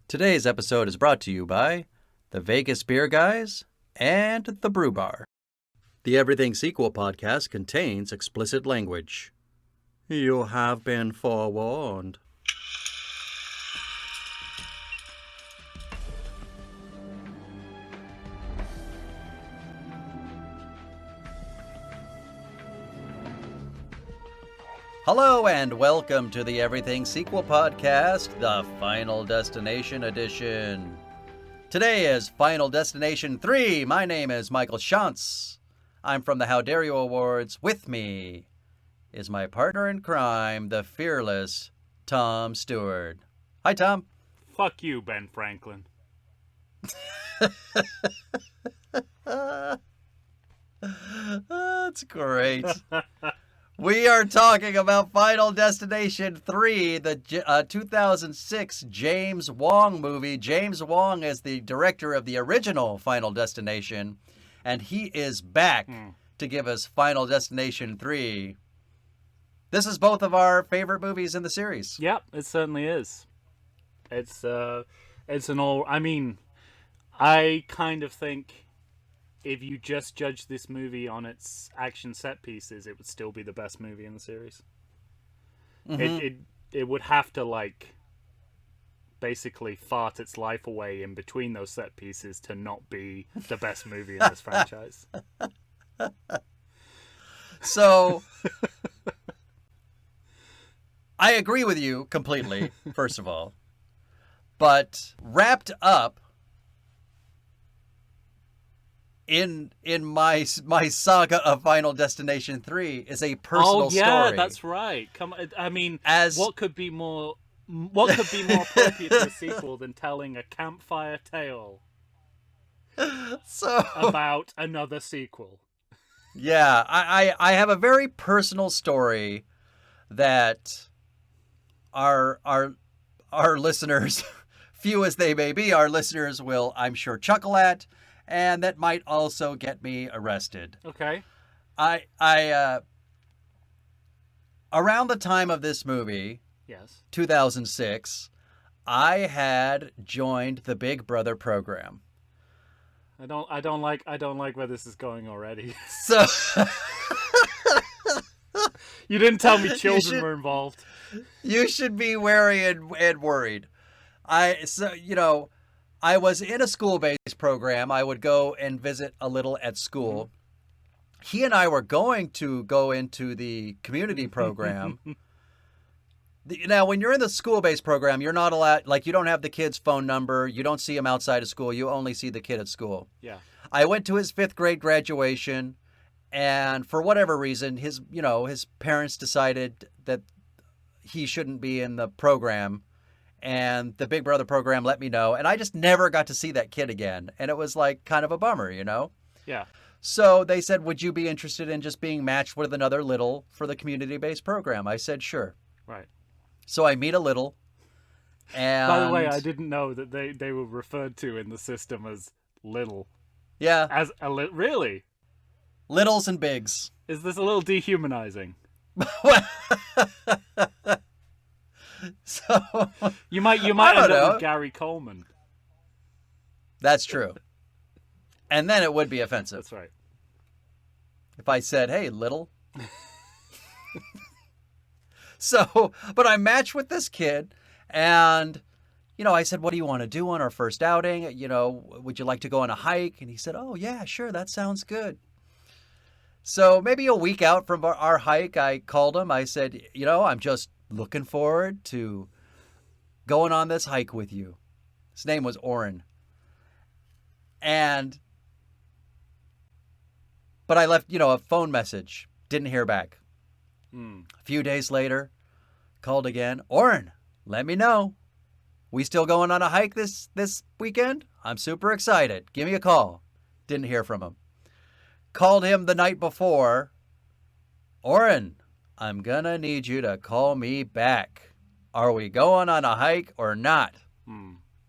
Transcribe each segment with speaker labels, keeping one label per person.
Speaker 1: Today's episode is brought to you by the Vegas Beer Guys and the Brew Bar. The Everything Sequel podcast contains explicit language. You have been forewarned. Hello and welcome to the Everything Sequel podcast, the Final Destination edition. Today is Final Destination 3. My name is Michael Shantz. I'm from the How Dare You Awards. With me is my partner in crime, the fearless Tom Stewart. Hi, Tom.
Speaker 2: Fuck you, Ben Franklin.
Speaker 1: That's great. We are talking about Final Destination 3, the 2006 James Wong movie. James Wong is the director of the original Final Destination, and he is back to give us Final Destination 3. This is both of our favorite movies in the series.
Speaker 2: Yep, it certainly is. It's an all... I mean, I kind of think if you just judge this movie on its action set pieces, it would still be the best movie in the series. Mm-hmm. It would have to, like, basically fart its life away in between those set pieces to not be the best movie in this franchise.
Speaker 1: So, I agree with you completely, first of all. But wrapped up in my saga of Final Destination 3 is a personal story.
Speaker 2: Oh yeah, that's right. Come on, I mean, what could be more appropriate to a sequel than telling a campfire tale about another sequel?
Speaker 1: Yeah, I have a very personal story that our listeners, few as they may be, our listeners will, I'm sure, chuckle at. And that might also get me arrested.
Speaker 2: Okay.
Speaker 1: I around the time of this movie,
Speaker 2: yes,
Speaker 1: 2006, I had joined the Big Brother program.
Speaker 2: I don't like where this is going already.
Speaker 1: So
Speaker 2: you didn't tell me children were involved.
Speaker 1: You should be wary and worried. I was in a school-based program. I would go and visit a little at school. He and I were going to go into the community program. Now, when you're in the school-based program, you're not allowed, like, you don't have the kid's phone number. You don't see him outside of school. You only see the kid at school.
Speaker 2: Yeah.
Speaker 1: I went to his 5th grade graduation, and for whatever reason, his parents decided that he shouldn't be in the program. And the Big Brother program let me know. And I just never got to see that kid again. And it was like kind of a bummer, you know?
Speaker 2: Yeah.
Speaker 1: So they said, would you be interested in just being matched with another little for the community-based program? I said, sure.
Speaker 2: Right.
Speaker 1: So I meet a little. And
Speaker 2: by the way, I didn't know that they were referred to in the system as little.
Speaker 1: Yeah.
Speaker 2: As really?
Speaker 1: Littles and bigs.
Speaker 2: Is this a little dehumanizing?
Speaker 1: So
Speaker 2: you might end up with Gary Coleman.
Speaker 1: That's true. And then it would be offensive.
Speaker 2: That's right.
Speaker 1: If I said, hey, little. So, but I matched with this kid and, I said, what do you want to do on our first outing? Would you like to go on a hike? And he said, oh yeah, sure. That sounds good. So maybe a week out from our hike, I called him. I said, I'm just looking forward to going on this hike with you. His name was Oren. But I left, a phone message. Didn't hear back. A few days later, called again. Oren, let me know. We still going on a hike this weekend? I'm super excited. Give me a call. Didn't hear from him. Called him the night before. Oren, I'm gonna need you to call me back. Are we going on a hike or not?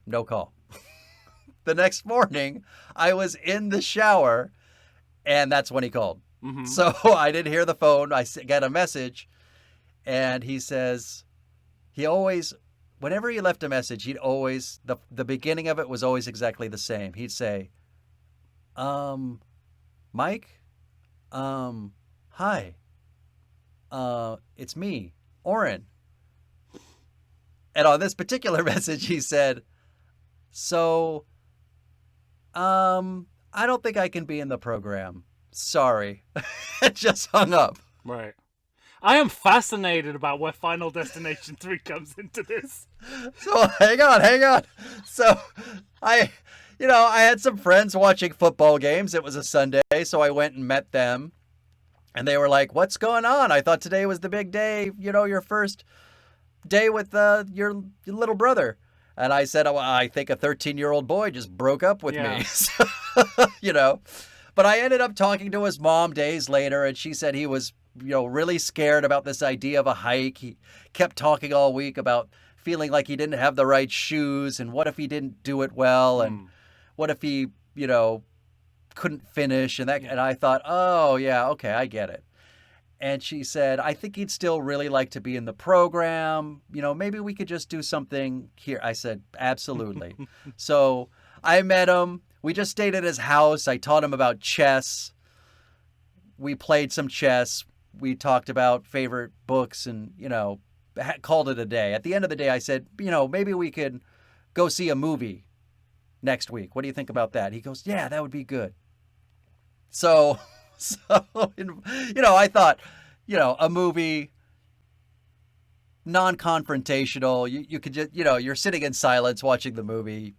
Speaker 1: No call. The next morning, I was in the shower, and that's when he called. Mm-hmm. So I didn't hear the phone. I got a message, and he says he always whenever he left a message, he'd always the beginning of it was always exactly the same. He'd say, Mike, hi, it's me, Oren. And on this particular message, he said, so, I don't think I can be in the program. Sorry. It just hung up.
Speaker 2: Right. I am fascinated about where Final Destination 3 comes into this.
Speaker 1: So hang on. So I had some friends watching football games. It was a Sunday, so I went and met them. And they were like, what's going on? I thought today was the big day, your first day with your little brother. And I said, oh, I think a 13-year-old boy just broke up with me. So, But I ended up talking to his mom days later, and she said he was, really scared about this idea of a hike. He kept talking all week about feeling like he didn't have the right shoes, and what if he didn't do it well, and what if he, couldn't finish, and I thought, oh, yeah, okay, I get it. And she said, I think he'd still really like to be in the program. Maybe we could just do something here. I said, absolutely. So I met him. We just stayed at his house. I taught him about chess. We played some chess. We talked about favorite books and, called it a day. At the end of the day, I said, maybe we could go see a movie next week. What do you think about that? He goes, yeah, that would be good. So I thought, a movie, non-confrontational. You could just, you're sitting in silence watching the movie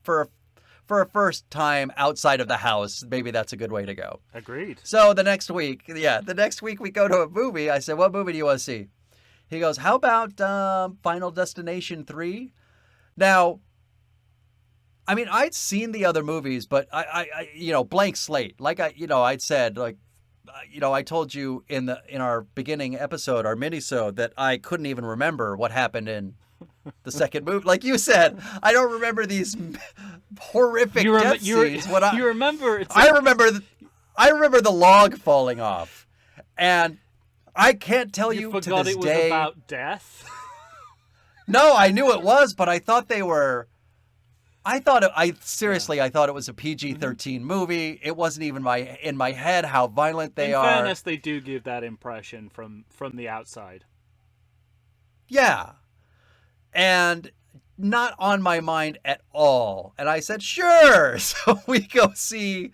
Speaker 1: for a first time outside of the house. Maybe that's a good way to go.
Speaker 2: Agreed.
Speaker 1: So the next week we go to a movie. I said, what movie do you want to see? He goes, how about Final Destination 3? Now, I mean, I'd seen the other movies, but I blank slate. Like I'd said, I told you in our beginning episode, our mini-sode, that I couldn't even remember what happened in the second movie. Like you said, I don't remember these horrific death scenes.
Speaker 2: You remember?
Speaker 1: I remember the log falling off, and I can't tell you to
Speaker 2: forgot
Speaker 1: this
Speaker 2: it was
Speaker 1: day.
Speaker 2: About death.
Speaker 1: No, I knew it was, but I thought they were. I thought it was a PG-13 movie. It wasn't even in my head how violent they are.
Speaker 2: In fairness, they do give that impression from the outside.
Speaker 1: Yeah. And not on my mind at all. And I said, sure. So we go see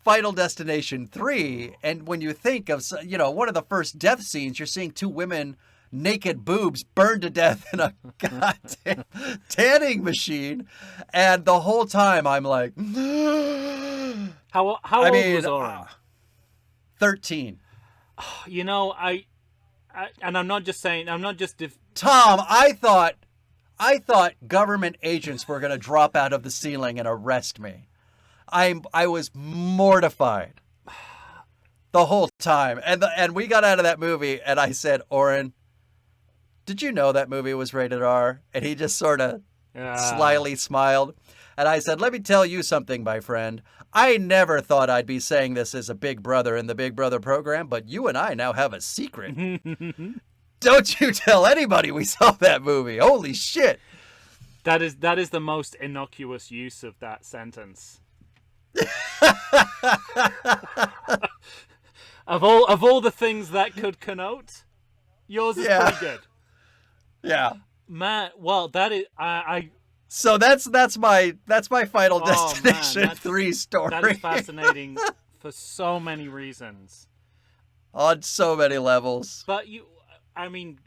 Speaker 1: Final Destination 3. And when you think of, one of the first death scenes, you're seeing two women, naked boobs, burned to death in a goddamn tanning machine. And the whole time I'm like,
Speaker 2: how old was Oren?
Speaker 1: 13.
Speaker 2: And I'm not just saying,
Speaker 1: Tom, I thought government agents were going to drop out of the ceiling and arrest me. I was mortified the whole time. And we got out of that movie and I said, Oren, did you know that movie was rated R? And he just sort of slyly smiled. And I said, let me tell you something, my friend. I never thought I'd be saying this as a big brother in the Big Brother program, but you and I now have a secret. Don't you tell anybody we saw that movie. Holy shit.
Speaker 2: That is the most innocuous use of that sentence. Of all the things that could connote, yours is pretty good.
Speaker 1: Yeah.
Speaker 2: Man, well, that is
Speaker 1: So that's my Final Destination 3 story.
Speaker 2: That is fascinating for so many reasons.
Speaker 1: On so many levels.
Speaker 2: But and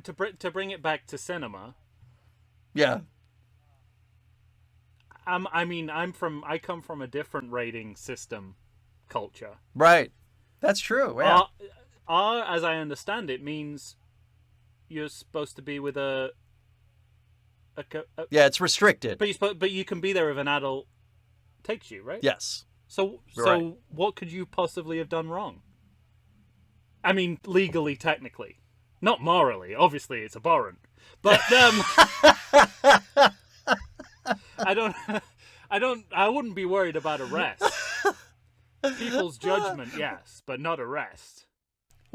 Speaker 2: to bring it back to cinema.
Speaker 1: Yeah.
Speaker 2: I come from a different rating system culture.
Speaker 1: Right. That's true. Yeah.
Speaker 2: R, as I understand it, means you're supposed to be with a
Speaker 1: yeah, it's restricted.
Speaker 2: But you can be there if an adult takes you, right?
Speaker 1: Yes.
Speaker 2: So
Speaker 1: right.
Speaker 2: What could you possibly have done wrong? I mean, legally, technically, not morally. Obviously, it's abhorrent. But I wouldn't be worried about arrest. People's judgment, yes, but not arrest.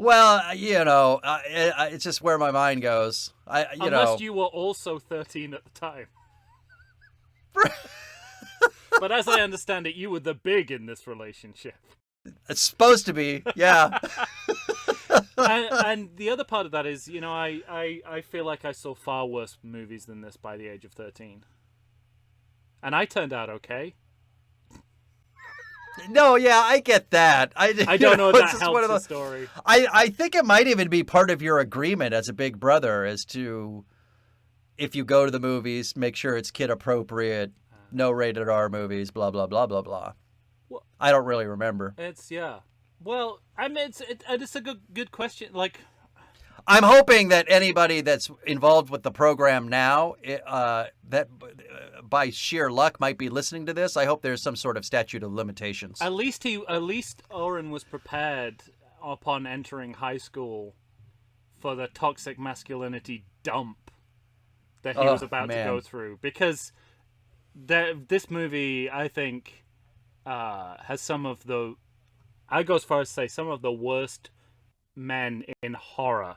Speaker 1: Well, it's just where my mind goes.
Speaker 2: Unless you were also 13 at the time. But as I understand it, you were the big in this relationship.
Speaker 1: It's supposed to be, yeah.
Speaker 2: and the other part of that is, I feel like I saw far worse movies than this by the age of 13. And I turned out okay.
Speaker 1: No, yeah, I get that. I
Speaker 2: don't know if that helps the story.
Speaker 1: I think it might even be part of your agreement as a big brother as to, if you go to the movies, make sure it's kid appropriate, no rated R movies, blah, blah, blah, blah, blah. Well, I don't really remember.
Speaker 2: Well, I mean, it's a good question. Like,
Speaker 1: I'm hoping that anybody that's involved with the program now, that by sheer luck might be listening to this. I hope there's some sort of statute of limitations.
Speaker 2: At least Oren was prepared upon entering high school for the toxic masculinity dump that he was about to go through. Because this movie, I think, has some of the... I go as far as to say some of the worst men in horror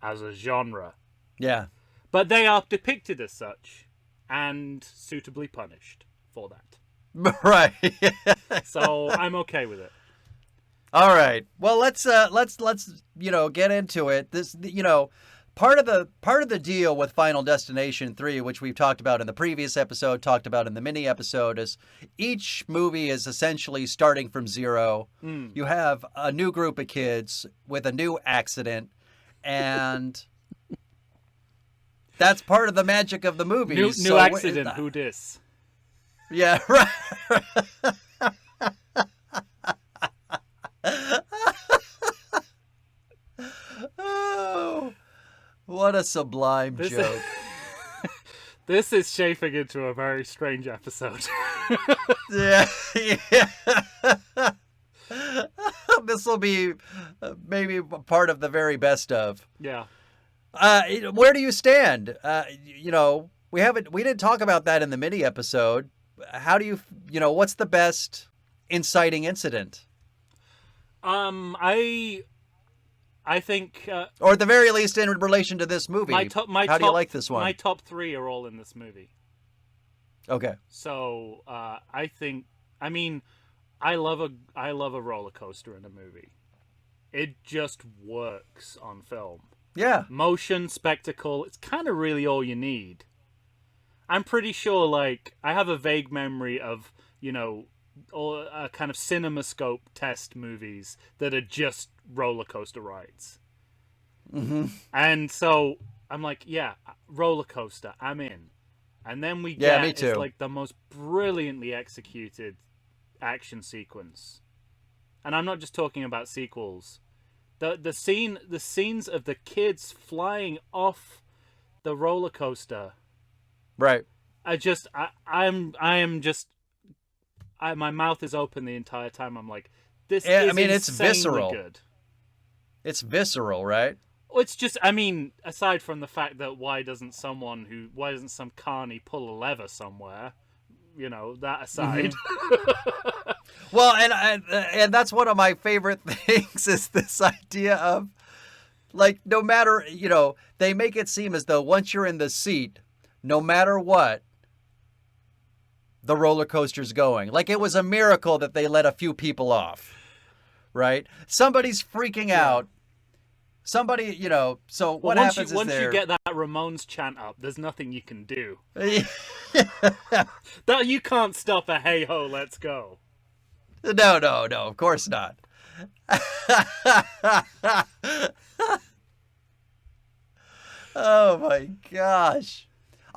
Speaker 2: as a genre.
Speaker 1: Yeah.
Speaker 2: But they are depicted as such and suitably punished for that.
Speaker 1: Right.
Speaker 2: So I'm okay with it.
Speaker 1: All right. Well, let's get into it. This part of the deal with Final Destination 3, which we've talked about in the previous episode, talked about in the mini episode, is each movie is essentially starting from zero. You have a new group of kids with a new accident, and that's part of the magic of the movie.
Speaker 2: New accident, who dis?
Speaker 1: Yeah, right. Oh, what a sublime joke.
Speaker 2: This is shaping into a very strange episode.
Speaker 1: Yeah. This will be maybe part of the very best of.
Speaker 2: Yeah.
Speaker 1: Where do you stand? We didn't talk about that in the mini episode. How do you, what's the best inciting incident?
Speaker 2: I think,
Speaker 1: or at the very least, in relation to this movie, how do you like this one?
Speaker 2: My top three are all in this movie.
Speaker 1: Okay.
Speaker 2: So I think, I love a roller coaster in a movie. It just works on film.
Speaker 1: Yeah.
Speaker 2: Motion, spectacle, it's kind of really all you need. I'm pretty sure, I have a vague memory of, all kind of CinemaScope test movies that are just roller coaster rides.
Speaker 1: Mm-hmm.
Speaker 2: And so I'm like, yeah, roller coaster, I'm in. And then we get
Speaker 1: me too.
Speaker 2: It's the most brilliantly executed action sequence. And I'm not just talking about sequels. The scenes of the kids flying off the roller coaster.
Speaker 1: Right.
Speaker 2: My mouth is open the entire time. I'm like, this is
Speaker 1: it's visceral.
Speaker 2: Good.
Speaker 1: It's visceral, right?
Speaker 2: It's just, aside from the fact that why doesn't some carny pull a lever somewhere? That aside.
Speaker 1: Mm-hmm. Well, and that's one of my favorite things is this idea of, no matter, they make it seem as though once you're in the seat, no matter what, the roller coaster's going. It was a miracle that they let a few people off, right? Somebody's freaking out. Somebody, so what happens
Speaker 2: once you get that Ramones chant up, there's nothing you can do. That you can't stop a hey ho, let's go.
Speaker 1: No, of course not. Oh my gosh.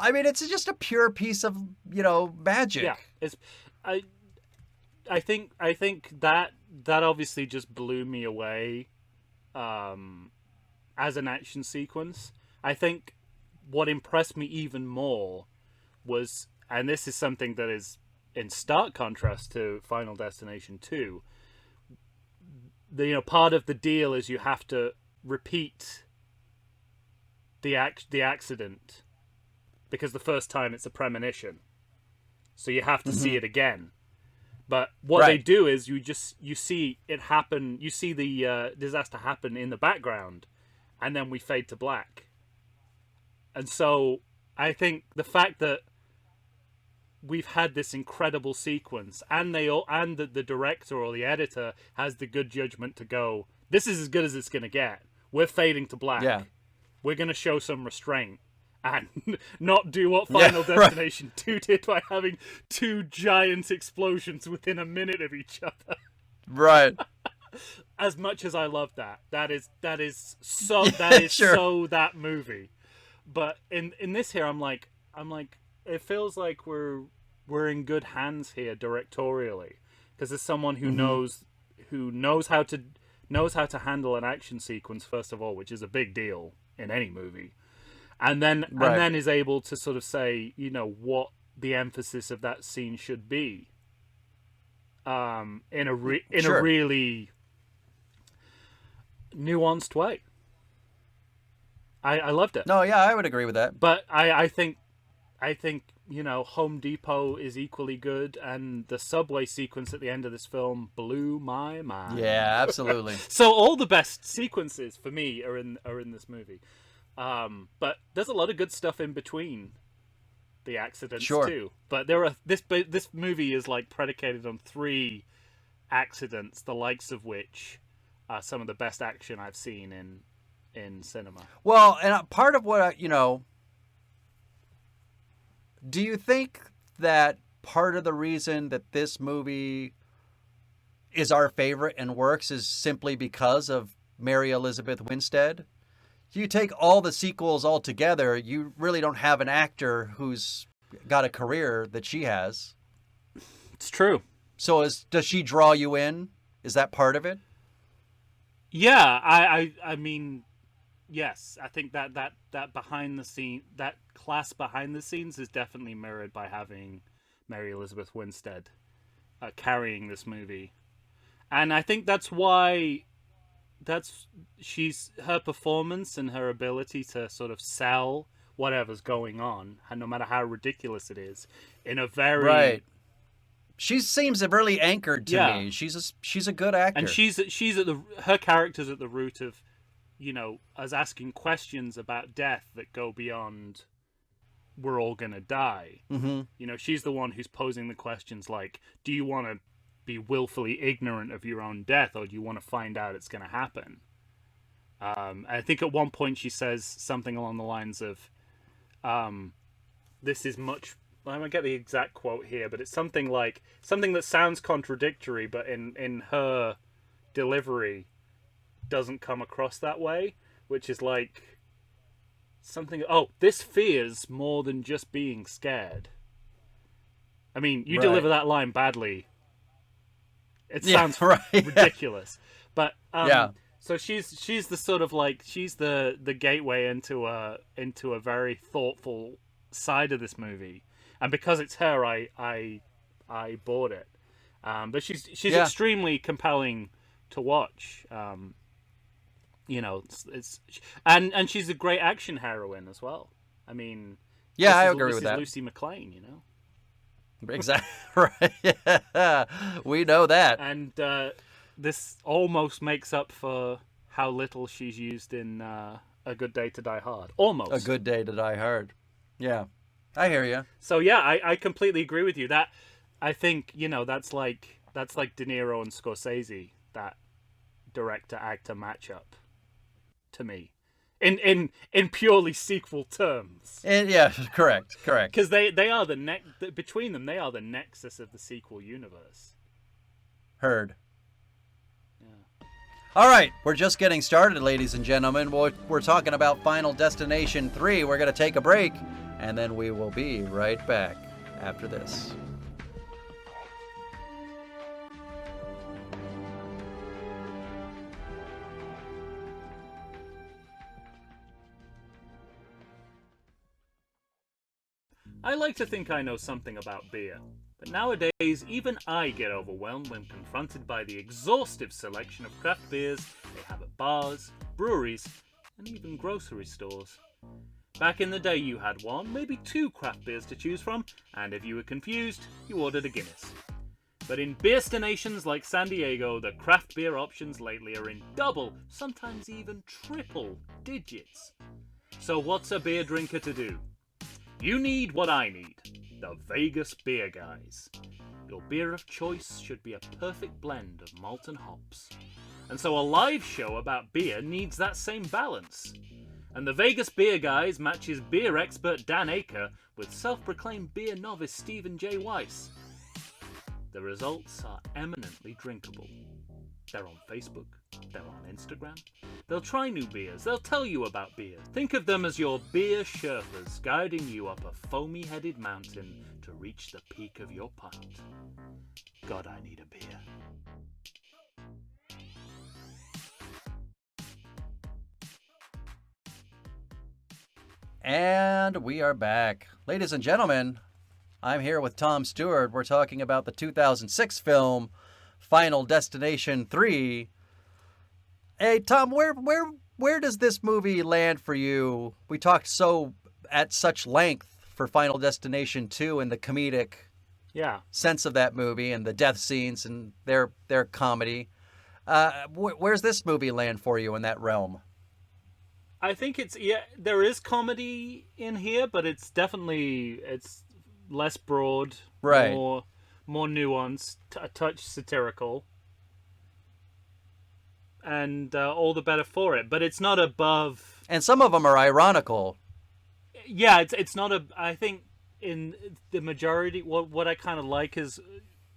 Speaker 1: It's just a pure piece of, magic.
Speaker 2: Yeah. I think that obviously just blew me away as an action sequence. I think what impressed me even more was, and this is something that is in stark contrast to Final Destination 2, part of the deal is you have to repeat the accident because the first time it's a premonition. So you have to see it again. But what they
Speaker 1: Right.
Speaker 2: do is you see it happen. You see the disaster happen in the background, and then we fade to black. And so I think the fact that we've had this incredible sequence, and the director or the editor has the good judgment to go, this is as good as it's going to get. We're fading to black.
Speaker 1: Yeah.
Speaker 2: We're going to show some restraint and not do what Final
Speaker 1: right.
Speaker 2: Destination 2 did by having two giant explosions within a minute of each other.
Speaker 1: Right.
Speaker 2: As much as I love that is so that is
Speaker 1: sure.
Speaker 2: so that movie. But in this here, I'm like, it feels like we're in good hands here directorially, because there's someone who knows how to handle an action sequence first of all, which is a big deal in any movie, and then is able to sort of say, what the emphasis of that scene should be, in a really nuanced way. I loved it.
Speaker 1: No, yeah, I would agree with that.
Speaker 2: But I think Home Depot is equally good, and the subway sequence at the end of this film blew my mind.
Speaker 1: Yeah, absolutely.
Speaker 2: So all the best sequences for me are in this movie. But there's a lot of good stuff in between the accidents too. But this movie is like predicated on 3 accidents, the likes of which are some of the best action I've seen in cinema.
Speaker 1: Well, and part of what do you think that part of the reason that this movie is our favorite and works is simply because of Mary Elizabeth Winstead? You take all the sequels all together, you really don't have an actor who's got a career that she has.
Speaker 2: It's true.
Speaker 1: So does she draw you in? Is that part of it?
Speaker 2: Yeah, I mean, yes, I think that behind the scene, that class behind the scenes is definitely mirrored by having Mary Elizabeth Winstead carrying this movie, and I think that's why her performance and her ability to sort of sell whatever's going on, and no matter how ridiculous it is, in a very
Speaker 1: right. She seems really anchored to me. She's a good actor,
Speaker 2: and she's at her character's at the root of, us asking questions about death that go beyond we're all gonna die.
Speaker 1: Mm-hmm.
Speaker 2: She's the one who's posing the questions like, do you want to be willfully ignorant of your own death, or do you want to find out it's gonna happen? I think at one point she says something along the lines of, this is much, I don't get the exact quote here, but it's something that sounds contradictory, but in her delivery doesn't come across that way, which is like something, this fears more than just being scared. I mean, you deliver that line badly, it sounds ridiculous. But so she's the sort of like, she's the gateway into a very thoughtful side of this movie, and because it's her, I bought it. But she's extremely compelling to watch. And she's a great action heroine as well. I mean,
Speaker 1: I agree with that.
Speaker 2: Lucy McLean,
Speaker 1: Exactly right. Yeah, we know that.
Speaker 2: And this almost makes up for how little she's used in A Good Day to Die Hard. Almost.
Speaker 1: A Good Day to Die Hard. Yeah, I hear you.
Speaker 2: So yeah, I completely agree with you. That, I think, that's like De Niro and Scorsese, that director-actor matchup, to me, in purely sequel terms.
Speaker 1: And yeah, correct.
Speaker 2: Because they are between them, they are the nexus of the sequel universe.
Speaker 1: Heard.
Speaker 2: Yeah.
Speaker 1: All right, we're just getting started, ladies and gentlemen. We're talking about Final Destination 3. We're going to take a break, and then we will be right back after this.
Speaker 2: I like to think I know something about beer, but nowadays even I get overwhelmed when confronted by the exhaustive selection of craft beers they have at bars, breweries, and even grocery stores. Back in the day you had one, maybe 2 craft beers to choose from, and if you were confused, you ordered a Guinness. But in beer destinations like San Diego, the craft beer options lately are in double, sometimes even triple digits. So what's a beer drinker to do? You need what I need. The Vegas Beer Guys. Your beer of choice should be a perfect blend of malt and hops. And so a live show about beer needs that same balance. And the Vegas Beer Guys matches beer expert Dan Aker with self-proclaimed beer novice Stephen J. Weiss. The results are eminently drinkable. They're on Facebook. They're on Instagram. They'll try new beers. They'll tell you about beer. Think of them as your beer Sherpas guiding you up a foamy-headed mountain to reach the peak of your pint. God, I need a beer.
Speaker 1: And we are back. Ladies and gentlemen, I'm here with Tom Stewart. We're talking about the 2006 film Final Destination 3. Hey, Tom, where does this movie land for you? We talked at such length for Final Destination 2 and the comedic sense of that movie and the death scenes and their comedy. Where's this movie land for you in that realm?
Speaker 2: I think there is comedy in here, but it's less broad,
Speaker 1: right?
Speaker 2: More nuanced, a touch satirical, and all the better for it. But it's not above.
Speaker 1: And some of them are ironical.
Speaker 2: Yeah, it's not a. I think in the majority, what I kind of like is,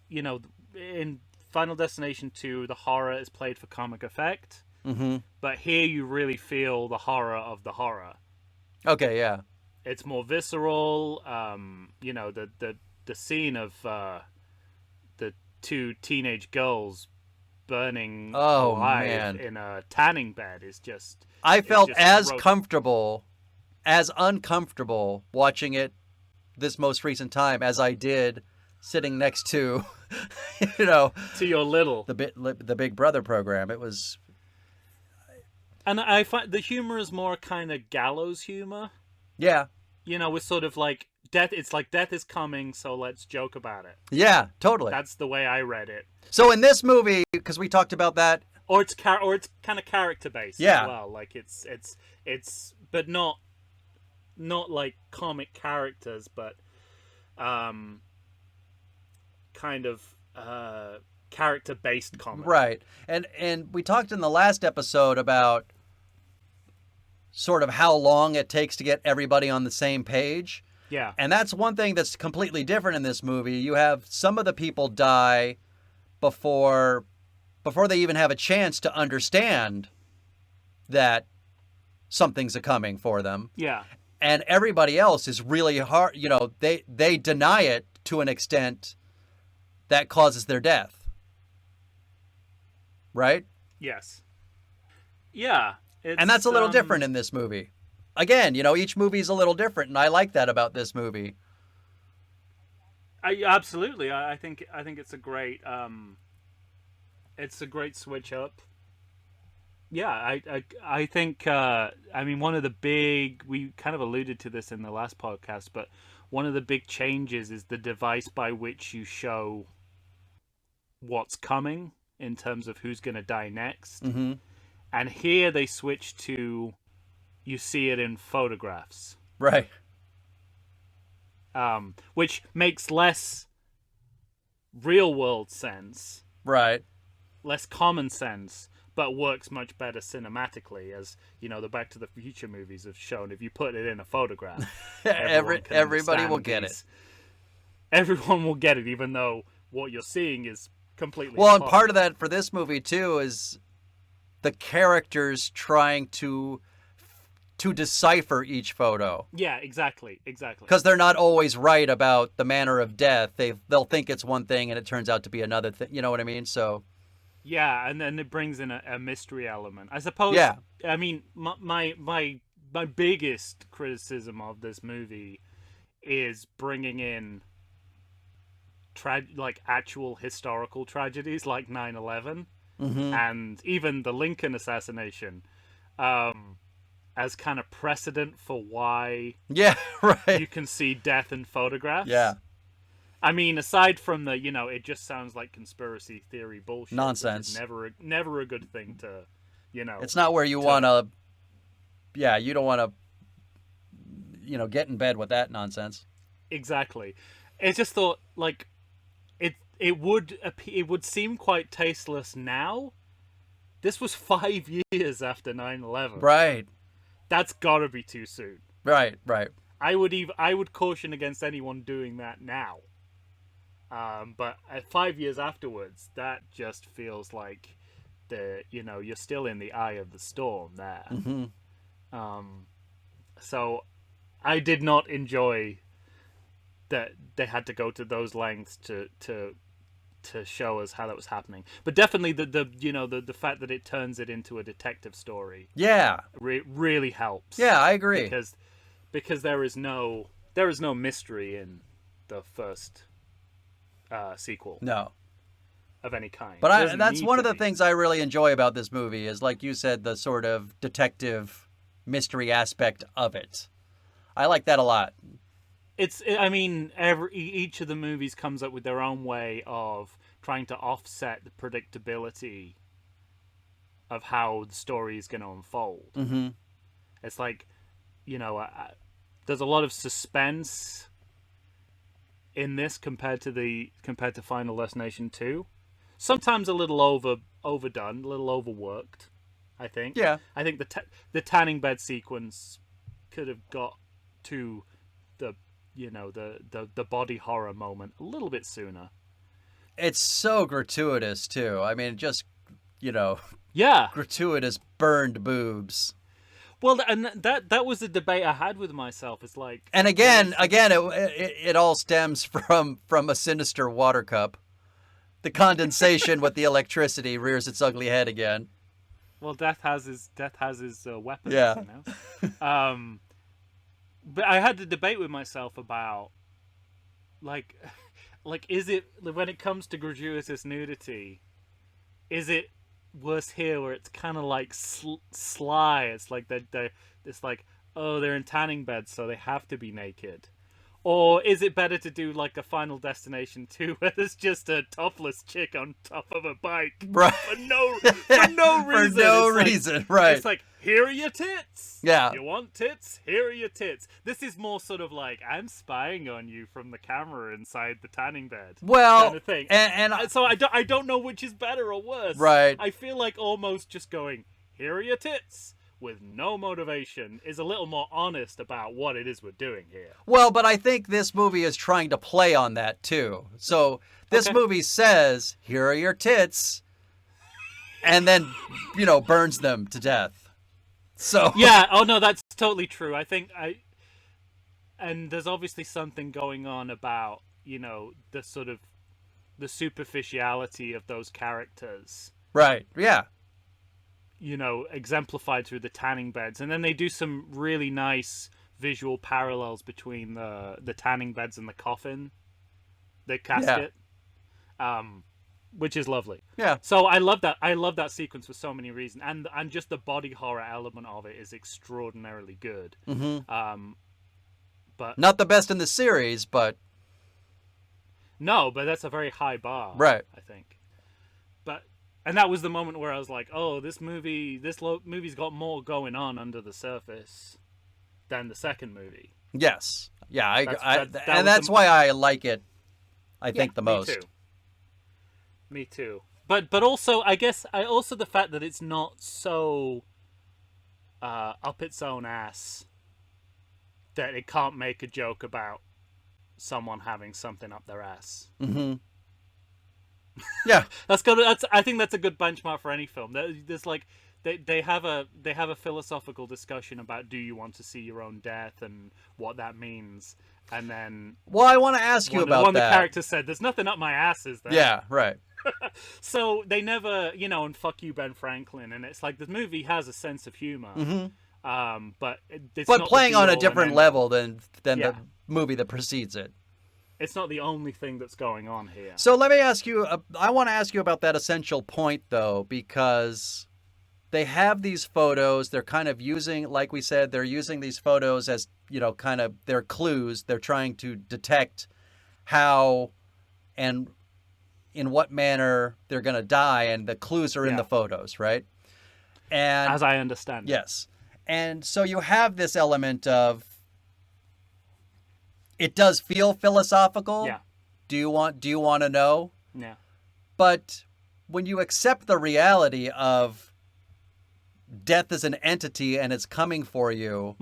Speaker 2: in Final Destination 2, the horror is played for comic effect.
Speaker 1: Mm-hmm.
Speaker 2: But here you really feel the horror of the horror.
Speaker 1: Okay, yeah.
Speaker 2: It's more visceral. The scene of the two teenage girls burning alive in a tanning bed is just.
Speaker 1: I felt as uncomfortable watching it this most recent time as I did sitting next to, to
Speaker 2: your little
Speaker 1: the Big Brother program. It was.
Speaker 2: And I find the humor is more kind of gallows humor.
Speaker 1: Yeah.
Speaker 2: With sort of like death. It's like death is coming, so let's joke about it.
Speaker 1: Yeah, totally.
Speaker 2: That's the way I read it.
Speaker 1: So in this movie, because we talked about that,
Speaker 2: or it's kind of character based as well. Like it's but not like comic characters, but kind of character based comedy.
Speaker 1: Right. And we talked in the last episode about sort of how long it takes to get everybody on the same page.
Speaker 2: Yeah.
Speaker 1: And that's one thing that's completely different in this movie. You have some of the people die before they even have a chance to understand that something's a-coming for them.
Speaker 2: Yeah.
Speaker 1: And everybody else is really hard, they deny it to an extent that causes their death. Right?
Speaker 2: Yes. Yeah.
Speaker 1: And that's a little different in this movie. Again, each movie's a little different, and I like that about this movie.
Speaker 2: Absolutely. I think it's a great switch up. Yeah, I think one of the big, we kind of alluded to this in the last podcast, but one of the big changes is the device by which you show what's coming in terms of who's going to die next.
Speaker 1: Mm-hmm.
Speaker 2: And here they switch to, you see it in photographs.
Speaker 1: Right.
Speaker 2: Which makes less real world sense.
Speaker 1: Right.
Speaker 2: Less common sense, but works much better cinematically, as, the Back to the Future movies have shown. If you put it in a photograph,
Speaker 1: everybody will get it.
Speaker 2: Everyone will get it, even though what you're seeing is completely
Speaker 1: well,
Speaker 2: impossible.
Speaker 1: And part of that for this movie, too, is the characters trying to decipher each photo.
Speaker 2: Yeah, exactly.
Speaker 1: Because they're not always right about the manner of death. They'll think it's one thing and it turns out to be another thing. You know what I mean? So.
Speaker 2: Yeah, and then it brings in a mystery element. I suppose.
Speaker 1: Yeah.
Speaker 2: I mean, my biggest criticism of this movie is bringing in actual historical tragedies like 9/11.
Speaker 1: Mm-hmm.
Speaker 2: And even the Lincoln assassination, as kind of precedent for why
Speaker 1: right.
Speaker 2: you can see death in photographs.
Speaker 1: Yeah.
Speaker 2: I mean, aside from the, it just sounds like conspiracy theory bullshit.
Speaker 1: Nonsense.
Speaker 2: Which is never a good thing to,
Speaker 1: It's not where you want to. Yeah, you don't want to. Get in bed with that nonsense.
Speaker 2: Exactly. It's just thought like it would seem quite tasteless now. This was 5 years after 9/11.
Speaker 1: Right.
Speaker 2: That's gotta be too soon.
Speaker 1: Right.
Speaker 2: I would caution against anyone doing that now. But 5 years afterwards, that just feels like you're still in the eye of the storm there.
Speaker 1: Mm-hmm.
Speaker 2: So I did not enjoy that they had to go to those lengths to show us how that was happening. But definitely the fact that it turns it into a detective story.
Speaker 1: Yeah.
Speaker 2: Really helps.
Speaker 1: Yeah, I agree.
Speaker 2: Because there is no mystery in the first sequel.
Speaker 1: No.
Speaker 2: Of any kind.
Speaker 1: But that's one of the things I really enjoy about this movie is, like you said, the sort of detective mystery aspect of it. I like that a lot.
Speaker 2: Each of the movies comes up with their own way of trying to offset the predictability of how the story is going to unfold.
Speaker 1: Mm-hmm.
Speaker 2: It's like, there's a lot of suspense in this compared to Final Destination 2. Sometimes a little overdone, a little overworked, I think.
Speaker 1: Yeah.
Speaker 2: I think the tanning bed sequence could have got to the body horror moment a little bit sooner.
Speaker 1: It's so gratuitous too. I mean, just
Speaker 2: yeah,
Speaker 1: gratuitous burned boobs.
Speaker 2: Well, and that was the debate I had with myself. It's like,
Speaker 1: and again, it all stems from a sinister water cup. The condensation with the electricity rears its ugly head again.
Speaker 2: Well, Death has his weapons.
Speaker 1: Yeah.
Speaker 2: But I had the debate with myself about, like, is it, when it comes to gratuitous nudity, is it worse here where it's kind of like sly? It's like it's like, oh, they're in tanning beds, so they have to be naked. Or is it better to do like a Final Destination 2 where there's just a topless chick on top of a bike?
Speaker 1: Right.
Speaker 2: For no reason.
Speaker 1: For no reason, right.
Speaker 2: It's like, here are your tits.
Speaker 1: Yeah.
Speaker 2: You want tits? Here are your tits. This is more sort of like, I'm spying on you from the camera inside the tanning bed.
Speaker 1: Well,
Speaker 2: kind of thing.
Speaker 1: And
Speaker 2: so I don't know which is better or worse.
Speaker 1: Right.
Speaker 2: I feel like almost just going, here are your tits, with no motivation is a little more honest about what it is we're doing here.
Speaker 1: Well, but I think this movie is trying to play on that too. So this movie says, here are your tits, and then, burns them to death. So
Speaker 2: yeah, oh no, that's totally true. I think and there's obviously something going on about, the sort of the superficiality of those characters.
Speaker 1: Right, yeah.
Speaker 2: Exemplified through the tanning beds. And then they do some really nice visual parallels between the tanning beds and the coffin, the casket, which is lovely.
Speaker 1: Yeah.
Speaker 2: So I love that sequence for so many reasons. And just the body horror element of it is extraordinarily good.
Speaker 1: Mm-hmm.
Speaker 2: But
Speaker 1: not the best in the series, but...
Speaker 2: No, but that's a very high bar.
Speaker 1: Right.
Speaker 2: I think. And that was the moment where I was like, oh, this movie's got more going on under the surface than the second movie.
Speaker 1: Yes. Yeah, that's why I like it, I think, the most.
Speaker 2: Me too. But also, I guess, the fact that it's not so up its own ass that it can't make a joke about someone having something up their ass.
Speaker 1: Mm-hmm. Yeah,
Speaker 2: I think that's a good benchmark for any film. There's like they have a philosophical discussion about, do you want to see your own death and what that means, and then
Speaker 1: I want to ask you about
Speaker 2: one
Speaker 1: that.
Speaker 2: The character said, "There's nothing up my ass, is there?"
Speaker 1: Yeah, right.
Speaker 2: So they never, and fuck you, Ben Franklin, and it's like the movie has a sense of humor, but it's not
Speaker 1: playing on a different level than the movie that precedes it.
Speaker 2: It's not the only thing that's going on here.
Speaker 1: So let me ask you, I want to ask you about that essential point, though, because they have these photos. They're kind of using, like we said, they're using these photos as, kind of their clues. They're trying to detect how and in what manner they're going to die, and the clues are in
Speaker 2: Yeah.
Speaker 1: the photos, right? And
Speaker 2: As I understand.
Speaker 1: yes. And so you have this element of it does feel philosophical.
Speaker 2: Yeah.
Speaker 1: Do you want to know?
Speaker 2: Yeah.
Speaker 1: But when you accept the reality of death as an entity and it's coming for you,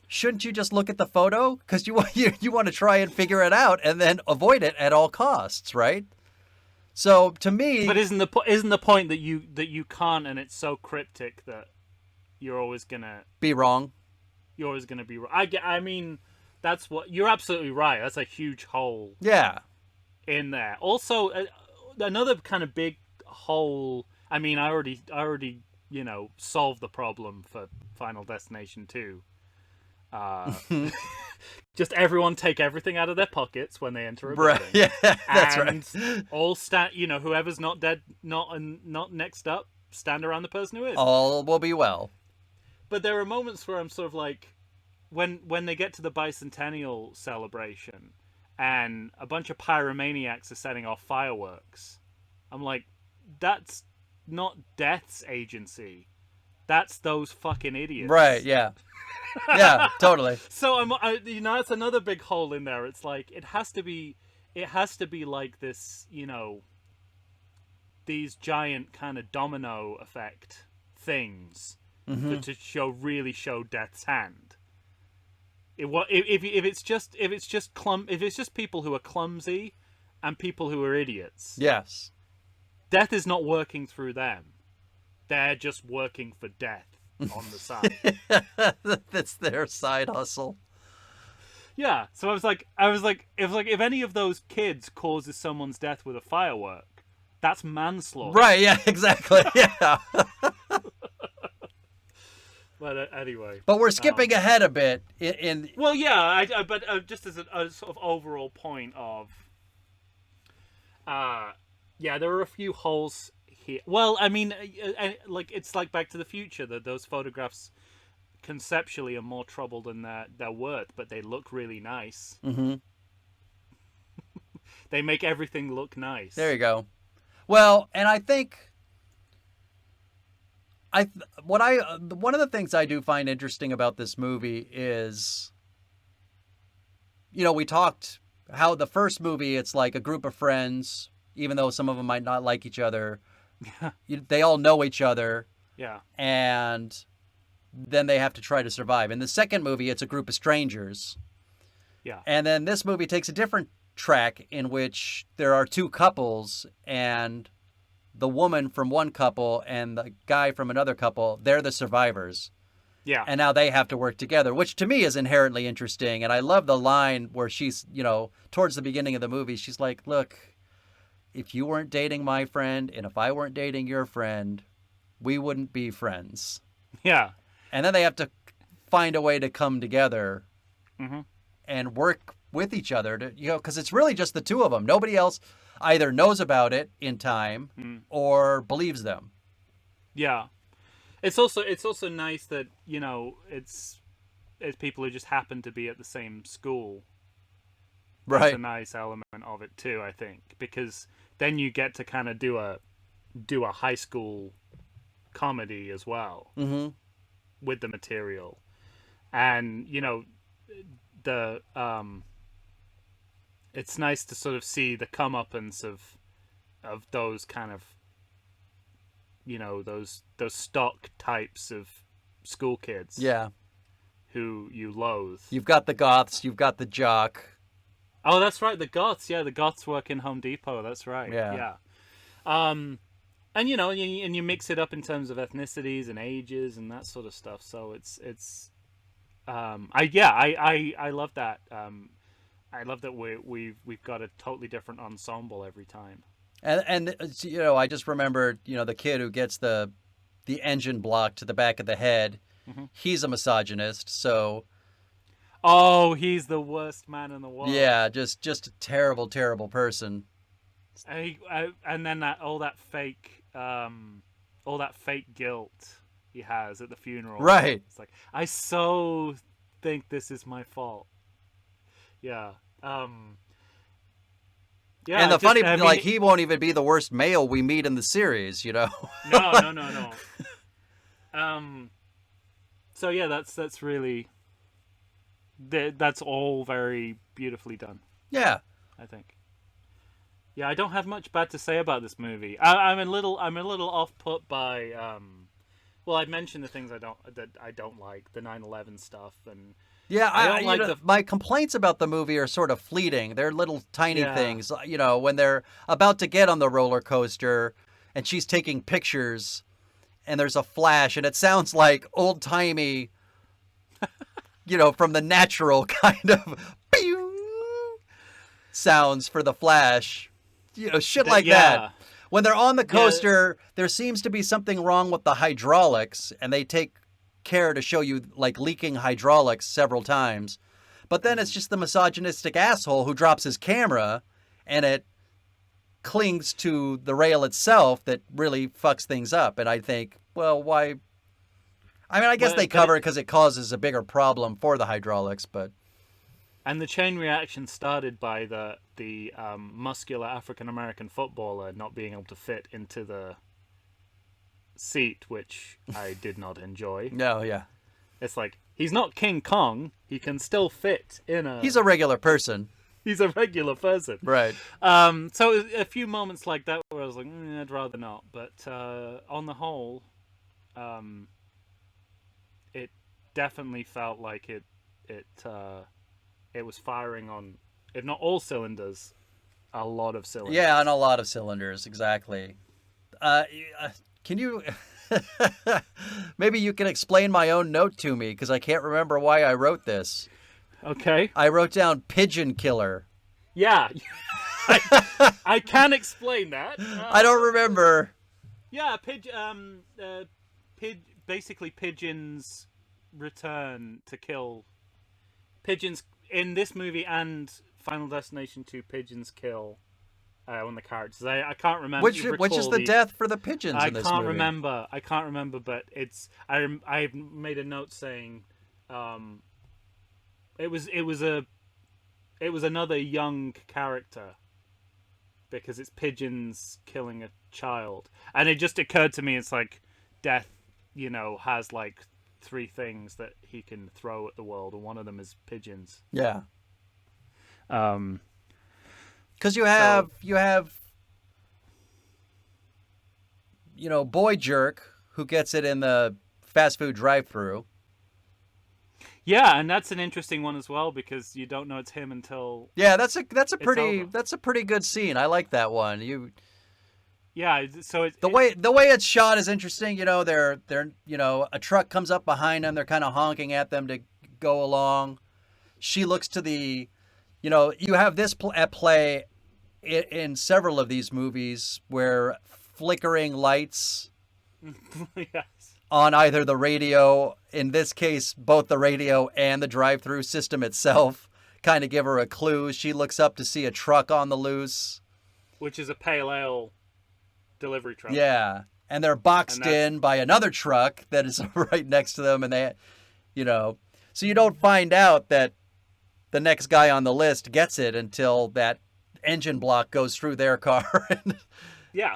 Speaker 1: shouldn't you just look at the photo? Because you want to try and figure it out and then avoid it at all costs, right? So to me,
Speaker 2: But isn't the point that you can't, and it's so cryptic that you're always gonna
Speaker 1: be wrong.
Speaker 2: be wrong. I mean, that's what you're absolutely right. That's a huge hole
Speaker 1: Yeah.
Speaker 2: in there. Also, another kind of big hole. I mean, I already solved the problem for Final Destination 2. Just everyone take everything out of their pockets when they enter a building.
Speaker 1: Right. Yeah, that's
Speaker 2: and
Speaker 1: right.
Speaker 2: all whoever's not dead, not next up, stand around the person who is.
Speaker 1: All will be well.
Speaker 2: But there are moments where I'm sort of like, when they get to the bicentennial celebration, and a bunch of pyromaniacs are setting off fireworks. I'm like, that's not Death's agency. That's those fucking idiots.
Speaker 1: Right, yeah. Yeah, totally.
Speaker 2: So that's another big hole in there. It's like it has to be like this, these giant kind of domino effect things to really show Death's hand. If it's just people who are clumsy and people who are idiots,
Speaker 1: Yes.
Speaker 2: Death is not working through them. They're just working for Death on the side.
Speaker 1: That's their side hustle.
Speaker 2: Yeah. So I was like, if any of those kids causes someone's death with a firework, that's manslaughter.
Speaker 1: Right, yeah, exactly. Yeah.
Speaker 2: But anyway.
Speaker 1: But we're skipping ahead a bit in
Speaker 2: Well, yeah, but just as a sort of overall point of, yeah, there are a few holes here. Well, I mean, like it's like Back to the Future that those photographs conceptually are more trouble than their worth, but they look really nice.
Speaker 1: Mm-hmm.
Speaker 2: They make everything look nice.
Speaker 1: There you go. Well, and I think one of the things I do find interesting about this movie is, we talked how the first movie, it's like a group of friends, even though some of them might not like each other, they all know each other.
Speaker 2: Yeah.
Speaker 1: And then they have to try to survive. In the second movie, it's a group of strangers.
Speaker 2: Yeah.
Speaker 1: And then this movie takes a different track in which there are two couples, and the woman from one couple and the guy from another couple, they're the survivors.
Speaker 2: Yeah.
Speaker 1: And now they have to work together, which to me is inherently interesting. And I love the line where she's, towards the beginning of the movie, she's like, look, if you weren't dating my friend and if I weren't dating your friend, we wouldn't be friends.
Speaker 2: Yeah.
Speaker 1: And then they have to find a way to come together
Speaker 2: Mm-hmm.
Speaker 1: and work with each other to, because it's really just the two of them. Nobody else either knows about it in time or believes them.
Speaker 2: Yeah. It's also nice that, it's people who just happen to be at the same school.
Speaker 1: Right.
Speaker 2: That's a nice element of it too, I think, because then you get to kind of do a high school comedy as well with the material, and the it's nice to sort of see the comeuppance of those kind of those stock types of school kids.
Speaker 1: Yeah.
Speaker 2: Who you loathe.
Speaker 1: You've got the goths, you've got the jock.
Speaker 2: Oh, that's right, the goths. Yeah, the goths work in Home Depot. That's right.
Speaker 1: Yeah.
Speaker 2: And and you mix it up in terms of ethnicities and ages and that sort of stuff. So it's I love that. I love that we've got a totally different ensemble every time.
Speaker 1: And I just remembered, the kid who gets the engine block to the back of the head. He's a misogynist, so.
Speaker 2: Oh, he's the worst man in the world.
Speaker 1: Yeah, just a terrible, terrible person.
Speaker 2: And then all that fake guilt he has at the funeral.
Speaker 1: Right.
Speaker 2: It's like, I so think this is my fault. Yeah. Yeah,
Speaker 1: And the funny,
Speaker 2: I mean,
Speaker 1: like, he won't even be the worst male we meet in the series, you know?
Speaker 2: no. So yeah, that's really that's all very beautifully done,
Speaker 1: Yeah.
Speaker 2: I think. Yeah, I don't have much bad to say about this movie. I'm a little off put by well, I mentioned the things that I don't like, the 9/11 stuff, and
Speaker 1: Yeah,
Speaker 2: I don't like the
Speaker 1: my complaints about the movie are sort of fleeting. They're little tiny
Speaker 2: Yeah.
Speaker 1: things, you know, when they're about to get on the roller coaster and she's taking pictures and there's a flash and it sounds like old-timey, you know, from The Natural kind of sounds for the flash. You know, shit like
Speaker 2: yeah.
Speaker 1: that. When they're on the coaster, there seems to be something wrong with the hydraulics, and they take care to show you like leaking hydraulics several times. But then it's just the misogynistic asshole who drops his camera and it clings to the rail itself that really fucks things up. And I think, well, why? I mean, I guess they cover it because it causes a bigger problem for the hydraulics, but.
Speaker 2: And the chain reaction started by the muscular African American footballer not being able to fit into the seat, which I did not enjoy.
Speaker 1: No, yeah.
Speaker 2: It's like, he's not King Kong. He can still fit in a...
Speaker 1: He's a regular person.
Speaker 2: He's a regular person.
Speaker 1: Right.
Speaker 2: So a few moments like that where I was like, I'd rather not. But on the whole, it definitely felt like it was firing on, if not all cylinders, a lot of cylinders.
Speaker 1: Yeah, on a lot of cylinders, exactly. Can you... Maybe you can explain my own note to me, because I can't remember why I wrote this.
Speaker 2: Okay.
Speaker 1: I wrote down pigeon killer.
Speaker 2: Yeah. I can explain that.
Speaker 1: I don't remember.
Speaker 2: Yeah, basically pigeons return to kill. Pigeons in this movie and Final Destination 2, pigeons kill one of the characters. I can't remember.
Speaker 1: Which is the death for the pigeons in this movie?
Speaker 2: I can't remember, but it's I made a note saying it was another young character because it's pigeons killing a child. And it just occurred to me, it's like death, you know, has like 3 things that he can throw at the world, and one of them is pigeons.
Speaker 1: Yeah. Because you have you know, Boy Jerk, who gets it in the fast food drive-thru.
Speaker 2: Yeah, and that's an interesting one as well, because you don't know it's him until...
Speaker 1: Yeah, that's a pretty good scene. I like that one.
Speaker 2: Yeah, so
Speaker 1: the way it's shot is interesting. You know, they're you know, a truck comes up behind them. They're kind of honking at them to go along. She looks to the, you know, you have this at play in several of these movies where flickering lights
Speaker 2: yes.
Speaker 1: on either the radio, in this case, both the radio and the drive-through system itself, kind of give her a clue. She looks up to see a truck on the loose,
Speaker 2: which is a pale ale delivery truck.
Speaker 1: Yeah, and they're boxed in by another truck that is right next to them, and they, you know, so you don't find out that the next guy on the list gets it until that engine block goes through their car and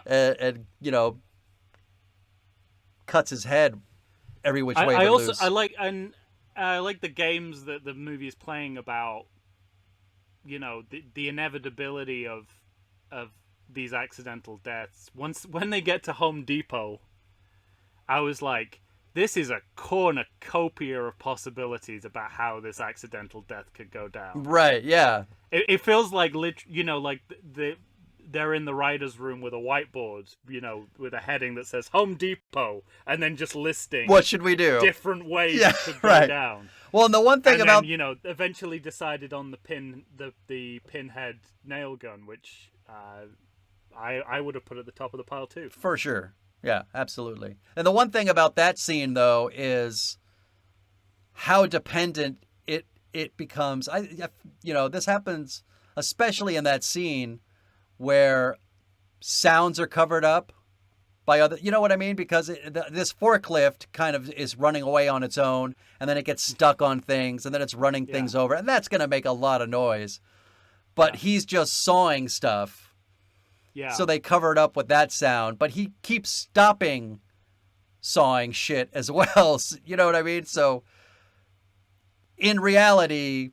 Speaker 1: and you know, cuts his head every which way.
Speaker 2: I like the games that the movie is playing about, you know, the inevitability of these accidental deaths. When they get to Home Depot, I was like, this is a cornucopia of possibilities about how this accidental death could go down.
Speaker 1: Right, yeah.
Speaker 2: It feels like, you know, like they're in the writer's room with a whiteboard, you know, with a heading that says Home Depot, and then just listing
Speaker 1: what should we do?
Speaker 2: Different ways it could go down.
Speaker 1: Well, and the one thing about
Speaker 2: you know, eventually decided on the pinhead nail gun, which I would have put at the top of the pile too.
Speaker 1: For sure. Yeah, absolutely. And the one thing about that scene, though, is how dependent it becomes. You know, this happens especially in that scene where sounds are covered up by other, you know what I mean? Because this forklift kind of is running away on its own, and then it gets stuck on things, and then it's running things over, and that's going to make a lot of noise. but he's just sawing stuff.
Speaker 2: Yeah.
Speaker 1: So they cover it up with that sound, but he keeps stopping sawing shit as well. You know what I mean? So in reality,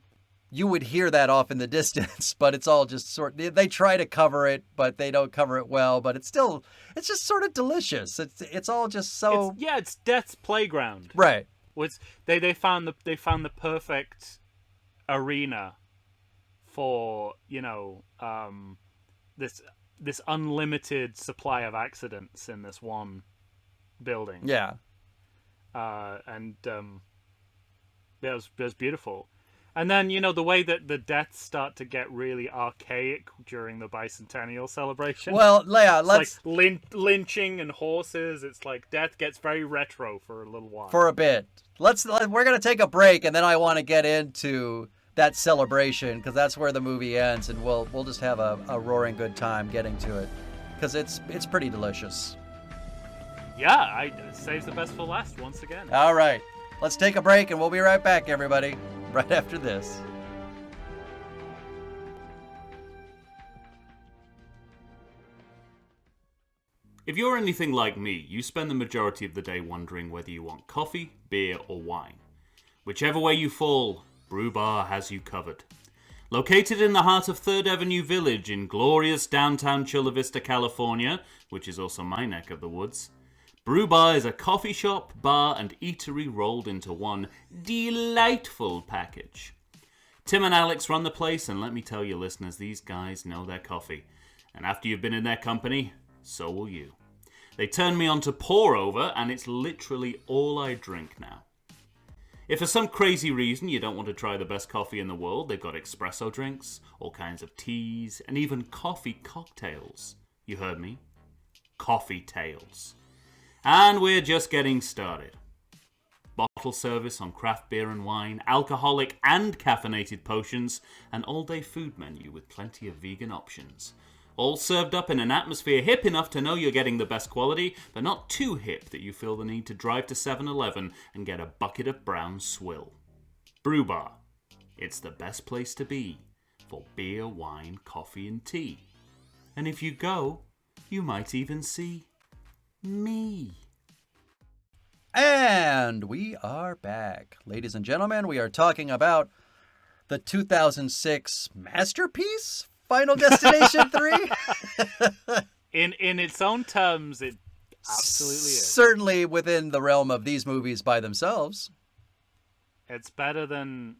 Speaker 1: you would hear that off in the distance, but it's all just they try to cover it, but they don't cover it well, but it's just sort of delicious. It's all just so
Speaker 2: it's Death's playground.
Speaker 1: right.
Speaker 2: They found the perfect arena for, this unlimited supply of accidents in this one building.
Speaker 1: Yeah.
Speaker 2: It was beautiful. And then, the way that the deaths start to get really archaic during the bicentennial celebration.
Speaker 1: Well, yeah, let's
Speaker 2: like lynching and horses. It's like death gets very retro for a little while.
Speaker 1: For a bit. We're going to take a break, and then I want to get into that celebration, because that's where the movie ends, and we'll just have a roaring good time getting to it, because it's pretty delicious.
Speaker 2: Yeah, it saves the best for last once again.
Speaker 1: All right. Let's take a break, and we'll be right back, everybody, right after this.
Speaker 3: If you're anything like me, you spend the majority of the day wondering whether you want coffee, beer, or wine. Whichever way you fall, Brew Bar has you covered. Located in the heart of 3rd Avenue Village in glorious downtown Chula Vista, California, which is also my neck of the woods, Brew Bar is a coffee shop, bar, and eatery rolled into one delightful package. Tim and Alex run the place, and let me tell you, listeners, these guys know their coffee. And after you've been in their company, so will you. They turned me on to pour over, and it's literally all I drink now. If for some crazy reason you don't want to try the best coffee in the world, they've got espresso drinks, all kinds of teas, and even coffee cocktails. You heard me? Coffee tails. And we're just getting started. Bottle service on craft beer and wine, alcoholic and caffeinated potions, an all-day food menu with plenty of vegan options. All served up in an atmosphere hip enough to know you're getting the best quality, but not too hip that you feel the need to drive to 7-Eleven and get a bucket of brown swill. Brew Bar. It's the best place to be for beer, wine, coffee, and tea. And if you go, you might even see me.
Speaker 1: And we are back. Ladies and gentlemen, we are talking about the 2006 masterpiece, Final Destination 3.
Speaker 2: In its own terms, it absolutely is.
Speaker 1: Certainly within the realm of these movies by themselves.
Speaker 2: It's better than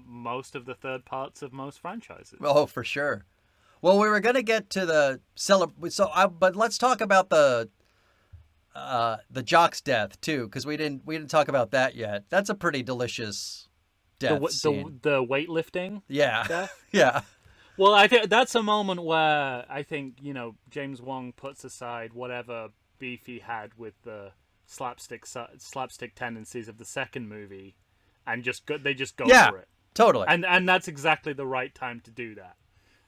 Speaker 2: most of the third parts of most franchises.
Speaker 1: Oh, for sure. Well, we were going to get to the but let's talk about the jock's death too, because we didn't talk about that yet. That's a pretty delicious death scene.
Speaker 2: The weightlifting.
Speaker 1: Yeah,
Speaker 2: death?
Speaker 1: Yeah.
Speaker 2: Well, I think that's a moment where I think James Wong puts aside whatever beef he had with the slapstick tendencies of the second movie, and they just go for it.
Speaker 1: Totally.
Speaker 2: And that's exactly the right time to do that.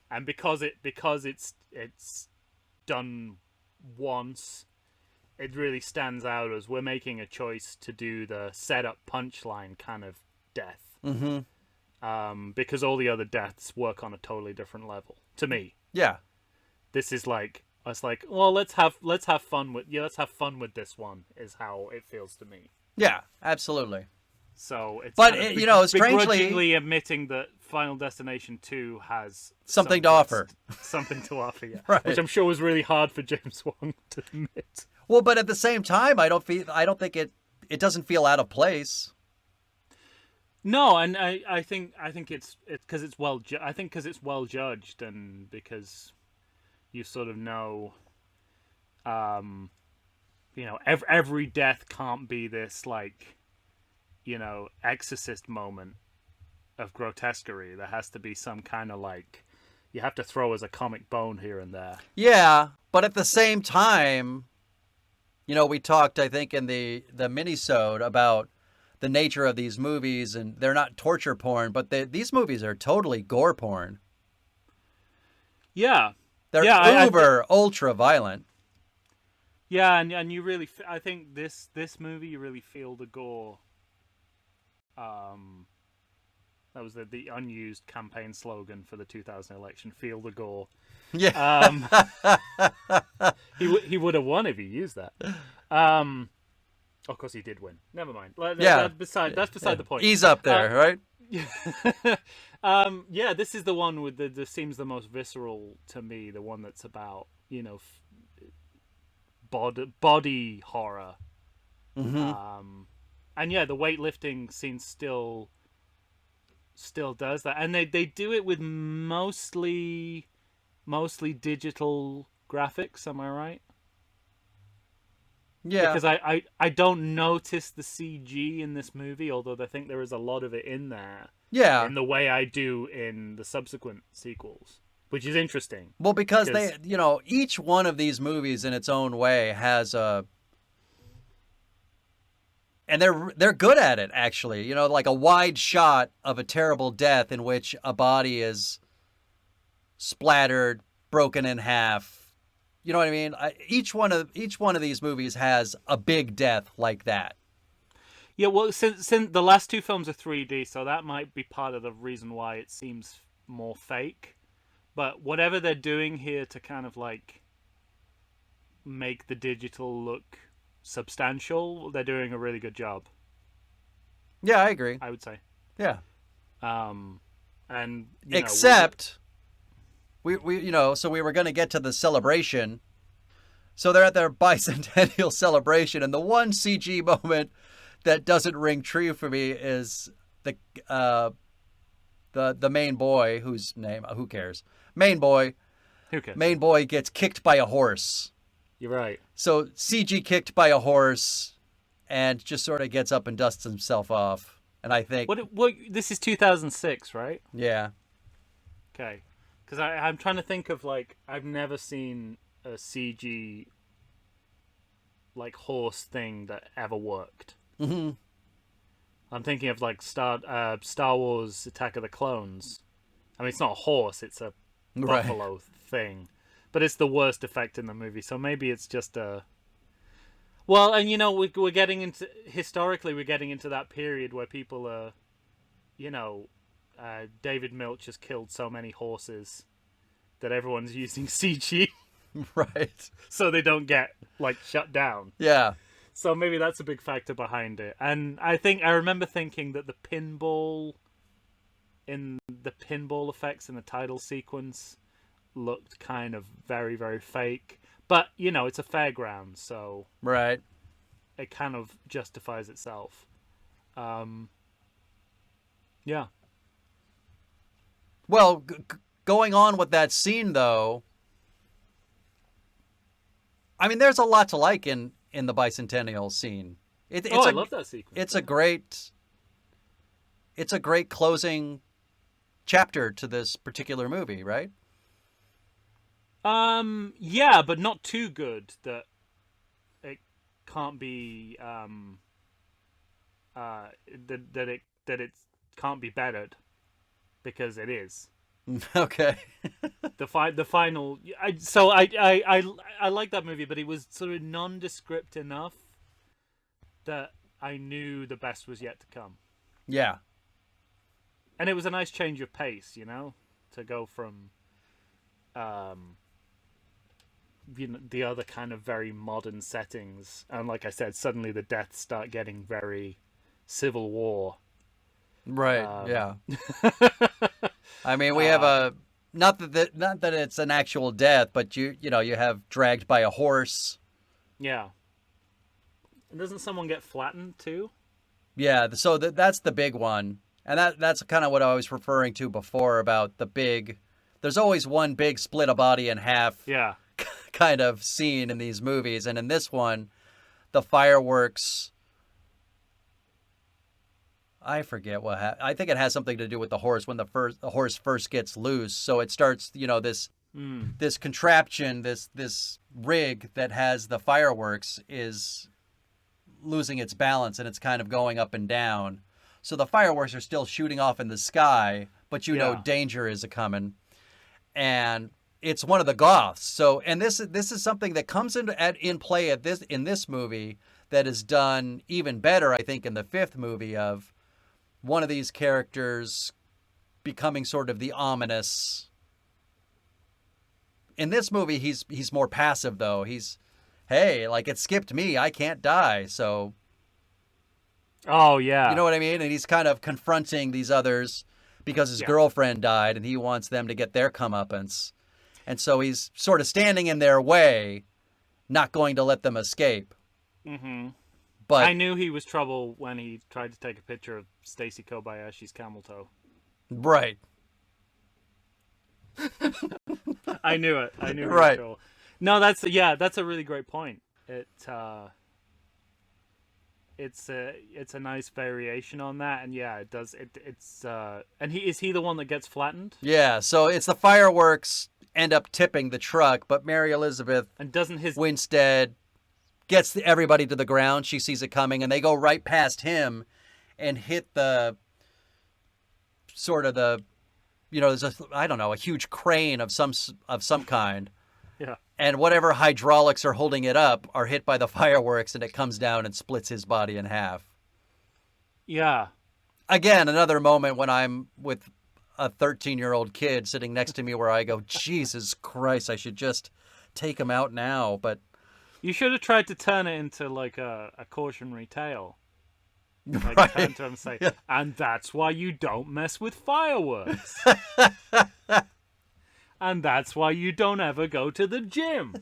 Speaker 2: And because it's done once, it really stands out as we're making a choice to do the setup punchline kind of death.
Speaker 1: Mm-hmm.
Speaker 2: Because all the other deaths work on a totally different level to me.
Speaker 1: Yeah.
Speaker 2: This is well, let's have fun with this one is how it feels to me.
Speaker 1: Yeah, absolutely.
Speaker 2: So it's
Speaker 1: strangely
Speaker 2: begrudgingly admitting that Final Destination 2 has
Speaker 1: something to offer.
Speaker 2: Something to offer, yeah.
Speaker 1: Right.
Speaker 2: Which I'm sure was really hard for James Wong to admit.
Speaker 1: Well, but at the same time, I don't think it doesn't feel out of place.
Speaker 2: No, and I think it's because it's well judged, and because you sort of know, every death can't be this exorcist moment of grotesquerie. There has to be some kind of you have to throw as a comic bone here and there.
Speaker 1: Yeah, but at the same time, we talked, I think, in the mini-sode about the nature of these movies, and they're not torture porn, but these movies are totally gore porn.
Speaker 2: Yeah.
Speaker 1: They're ultra violent.
Speaker 2: Yeah, and you really, I think this movie, you really feel the gore. That was the unused campaign slogan for the 2000 election. Feel the gore.
Speaker 1: Yeah.
Speaker 2: He would have won if he used that. Of course, he did win. Never mind.
Speaker 1: Yeah.
Speaker 2: That's beside the point.
Speaker 1: Ease up there, right?
Speaker 2: Yeah, this is the one with the seems the most visceral to me. The one that's about body horror.
Speaker 1: Mm-hmm.
Speaker 2: And yeah, the weightlifting scene still does that, and they do it with mostly digital graphics. Am I right?
Speaker 1: Yeah.
Speaker 2: Because I don't notice the CG in this movie, although I think there is a lot of it in there.
Speaker 1: Yeah.
Speaker 2: In the way I do in the subsequent sequels, which is interesting.
Speaker 1: Well, because they, each one of these movies in its own way has a, and they're good at it actually. Like a wide shot of a terrible death in which a body is splattered, broken in half. You know what I mean? Each one of these movies has a big death like that.
Speaker 2: Yeah, well, since the last two films are 3D, so that might be part of the reason why it seems more fake. But whatever they're doing here to kind of like make the digital look substantial, they're doing a really good job.
Speaker 1: Yeah, I agree.
Speaker 2: I would say.
Speaker 1: Yeah.
Speaker 2: And
Speaker 1: except we so we were going to get to the celebration. So they're at their bicentennial celebration, and the one CG moment that doesn't ring true for me is the main boy whose name, who cares? Main boy.
Speaker 2: Who cares?
Speaker 1: Main boy gets kicked by a horse.
Speaker 2: You're right.
Speaker 1: So CG kicked by a horse, and just sort of gets up and dusts himself off. And I think
Speaker 2: what this is 2006, right?
Speaker 1: Yeah.
Speaker 2: Okay. Because I'm trying to think of I've never seen a CG horse thing that ever worked.
Speaker 1: Mm-hmm.
Speaker 2: I'm thinking of Star Wars Attack of the Clones. I mean, it's not a horse; it's a buffalo thing, but it's the worst effect in the movie. So maybe it's just a. Well, and we're getting into that period where people are, David Milch has killed so many horses that everyone's using CG,
Speaker 1: right?
Speaker 2: So they don't get shut down.
Speaker 1: Yeah.
Speaker 2: So maybe that's a big factor behind it. And I remember thinking that the pinball effects in the title sequence looked kind of very, very fake. But, it's a fairground, so
Speaker 1: right.
Speaker 2: It kind of justifies itself. Yeah.
Speaker 1: Well, going on with that scene, though, I mean, there's a lot to like in the bicentennial scene.
Speaker 2: I love that sequence.
Speaker 1: It's a great closing chapter to this particular movie, right?
Speaker 2: Yeah, but not too good that it can't be that it can't be bettered, because it is.
Speaker 1: Okay.
Speaker 2: the final. I like that movie, but it was sort of nondescript enough that I knew the best was yet to come.
Speaker 1: Yeah.
Speaker 2: And it was a nice change of pace, to go from, the other kind of very modern settings, and like I said, suddenly the deaths start getting very Civil War.
Speaker 1: Right. Yeah. I mean, we have a not that it's an actual death, but you have dragged by a horse.
Speaker 2: Yeah. And doesn't someone get flattened too?
Speaker 1: Yeah. So that's the big one, and that's kind of what I was referring to before about the big. There's always one big split a body in half.
Speaker 2: Yeah.
Speaker 1: Kind of scene in these movies, and in this one, the fireworks. I forget what I think it has something to do with the horse when the horse first gets loose. So it starts, this contraption, this rig that has the fireworks is losing its balance, and it's kind of going up and down. So the fireworks are still shooting off in the sky, but danger is a coming, and it's one of the Goths. So, and this is something that comes in play in this movie that is done even better, I think, in the fifth movie of. One of these characters becoming sort of the ominous. In this movie, he's more passive though. He's, hey, like it skipped me, I can't die, so.
Speaker 2: Oh yeah.
Speaker 1: You know what I mean? And he's kind of confronting these others because his girlfriend died, and he wants them to get their comeuppance, and so he's sort of standing in their way, not going to let them escape.
Speaker 2: Mm-hmm.
Speaker 1: But
Speaker 2: I knew he was trouble when he tried to take a picture of Stacy Kobayashi's camel toe.
Speaker 1: right.
Speaker 2: I knew it. I knew he was
Speaker 1: Right.
Speaker 2: trouble. No, that's a really great point. It's a nice variation on that, and yeah, it does. It's and is he the one that gets flattened?
Speaker 1: Yeah, so it's the fireworks end up tipping the truck, but Mary Elizabeth
Speaker 2: And doesn't his
Speaker 1: Winstead gets everybody to the ground. She sees it coming, and they go right past him and hit the sort of the, there's a huge crane of some kind,
Speaker 2: yeah.
Speaker 1: and whatever hydraulics are holding it up are hit by the fireworks, and it comes down and splits his body in half.
Speaker 2: Yeah.
Speaker 1: Again, another moment when I'm with a 13-year-old kid sitting next to me where I go, Jesus Christ, I should just take him out now, but.
Speaker 2: You should have tried to turn it into like a cautionary tale. Like
Speaker 1: Right.
Speaker 2: turn to him and say, and that's why you don't mess with fireworks. And that's why you don't ever go to the gym.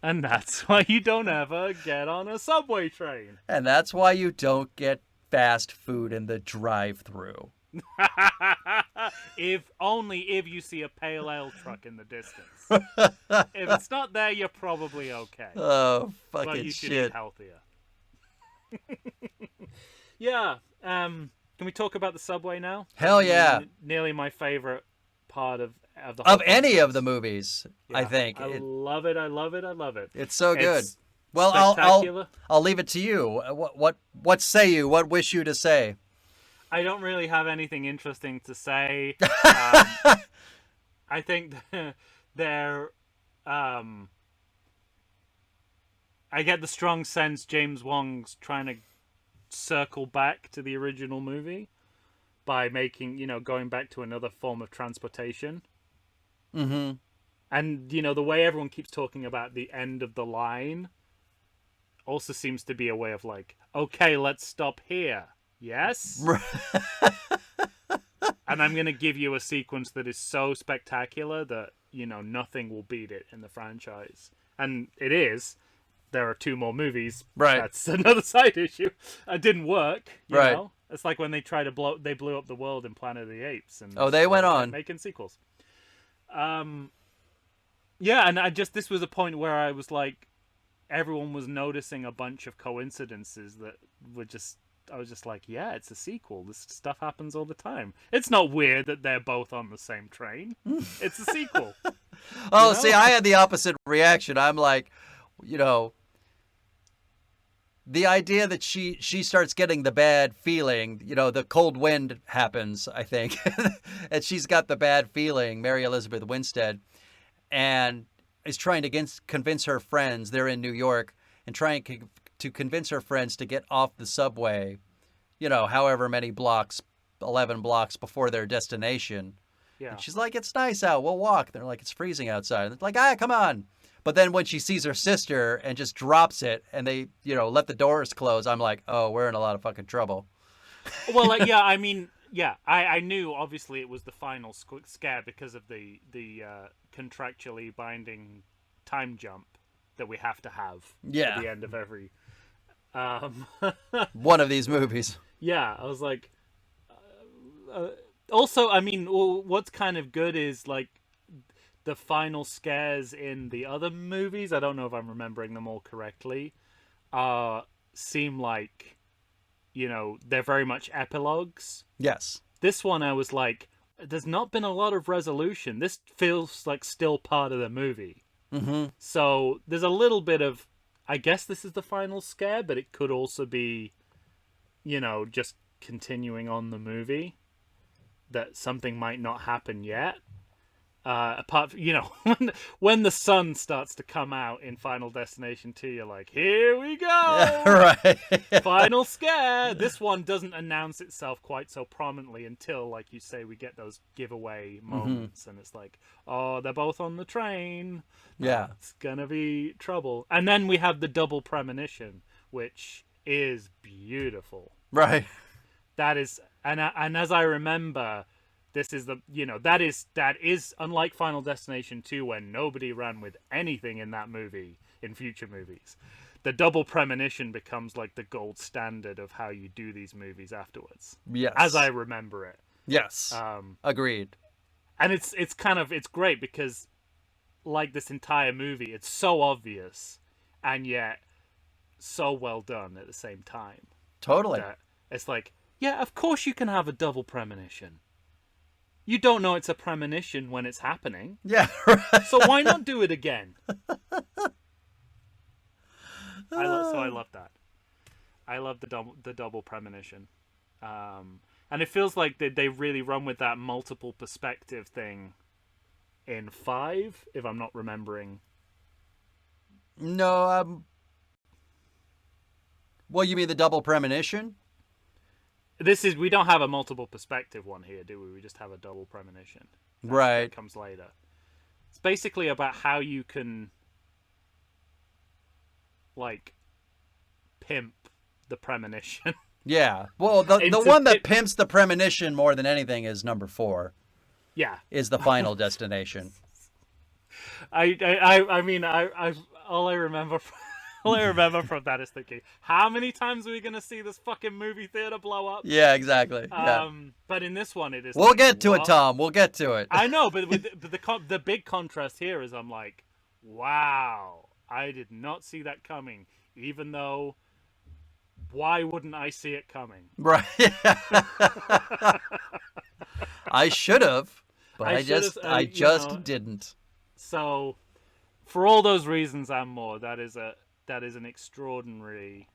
Speaker 2: And that's why you don't ever get on a subway train.
Speaker 1: And that's why you don't get fast food in the drive-thru.
Speaker 2: If you see a pale ale truck in the distance. If it's not there, you're probably okay.
Speaker 1: Oh,
Speaker 2: But
Speaker 1: fucking
Speaker 2: you should
Speaker 1: shit.
Speaker 2: eat healthier. Yeah. Can we talk about the subway now?
Speaker 1: Hell yeah.
Speaker 2: Nearly my favorite part of the whole
Speaker 1: Of any
Speaker 2: franchise.
Speaker 1: of the movies, I
Speaker 2: Yeah.
Speaker 1: think.
Speaker 2: I love it. I love it. I love it.
Speaker 1: It's so good.
Speaker 2: It's
Speaker 1: Well,
Speaker 2: spectacular.
Speaker 1: I'll leave it to you. What say you? What wish you to say?
Speaker 2: I don't really have anything interesting to say. I think they're. I get the strong sense James Wong's trying to circle back to the original movie by making, going back to another form of transportation.
Speaker 1: Mm-hmm.
Speaker 2: And, the way everyone keeps talking about the end of the line also seems to be a way of like, okay, let's stop here. Yes? And I'm going to give you a sequence that is so spectacular that, nothing will beat it in the franchise. And it is. There are 2 more movies.
Speaker 1: Right.
Speaker 2: That's another side issue. It didn't work. You
Speaker 1: Right.
Speaker 2: know? It's like when they blew up the world in Planet of the Apes. And
Speaker 1: Oh, they went on.
Speaker 2: making sequels. Yeah, and this was a point where I was like, everyone was noticing a bunch of coincidences that were I was just like, yeah, it's a sequel. This stuff happens all the time. It's not weird that they're both on the same train. It's a sequel.
Speaker 1: Oh, see, I had the opposite reaction. I'm like, the idea that she starts getting the bad feeling, the cold wind happens, I think, and she's got the bad feeling, Mary Elizabeth Winstead, and is trying to convince her friends, they're in New York, and trying to convince her friends to get off the subway, however many blocks, 11 blocks before their destination.
Speaker 2: Yeah.
Speaker 1: And she's like, it's nice out, we'll walk. They're like, it's freezing outside. And they're like, come on. But then when she sees her sister and just drops it and they, let the doors close, I'm like, oh, we're in a lot of fucking trouble.
Speaker 2: Well, I knew obviously it was the final scare because of the contractually binding time jump that we have to have at the end of every.
Speaker 1: One of these movies.
Speaker 2: Yeah, I was like. Also, I mean, what's kind of good is like the final scares in the other movies. I don't know if I'm remembering them all correctly. Seem like, they're very much epilogues.
Speaker 1: Yes.
Speaker 2: This one, I was like, there's not been a lot of resolution. This feels like still part of the movie.
Speaker 1: Mm-hmm.
Speaker 2: So there's a little bit of, I guess this is the final scare, but it could also be, just continuing on the movie. That something might not happen yet. Apart from, when the sun starts to come out in Final Destination 2, you're like, here we go!
Speaker 1: Right.
Speaker 2: Final scare! This one doesn't announce itself quite so prominently until, like you say, we get those giveaway moments, and it's like, oh, they're both on the train.
Speaker 1: Yeah.
Speaker 2: It's gonna be trouble. And then we have the double premonition, which is beautiful.
Speaker 1: Right.
Speaker 2: That is, and as I remember, this is that is unlike Final Destination 2, where nobody ran with anything in that movie in future movies. The double premonition becomes like the gold standard of how you do these movies afterwards.
Speaker 1: Yes.
Speaker 2: As I remember it.
Speaker 1: Yes. Agreed.
Speaker 2: And it's great because, like this entire movie, it's so obvious and yet so well done at the same time.
Speaker 1: Totally.
Speaker 2: It's like, yeah, of course you can have a double premonition. You don't know it's a premonition when it's happening.
Speaker 1: Yeah. Right.
Speaker 2: So why not do it again? I love that. I love the double premonition. And it feels like they really run with that multiple perspective thing in 5, if I'm not remembering.
Speaker 1: No, well, you mean the double premonition?
Speaker 2: We don't have a multiple perspective one here, do we? We just have a double premonition.
Speaker 1: Right.
Speaker 2: That comes later. It's basically about how you can, like, pimp the premonition.
Speaker 1: Yeah. Well, the one that pimps the premonition more than anything is number 4.
Speaker 2: Yeah.
Speaker 1: Is the Final Destination.
Speaker 2: I mean, all I remember from that is thinking, how many times are we gonna see this fucking movie theater blow up?
Speaker 1: Yeah, exactly. Yeah.
Speaker 2: But in this one, it is.
Speaker 1: We'll get to it, Tom. We'll get to it.
Speaker 2: I know, but the big contrast here is I'm like, wow, I did not see that coming. Even though, why wouldn't I see it coming?
Speaker 1: Right. I should have, but I just didn't.
Speaker 2: So, for all those reasons and more, that is an extraordinary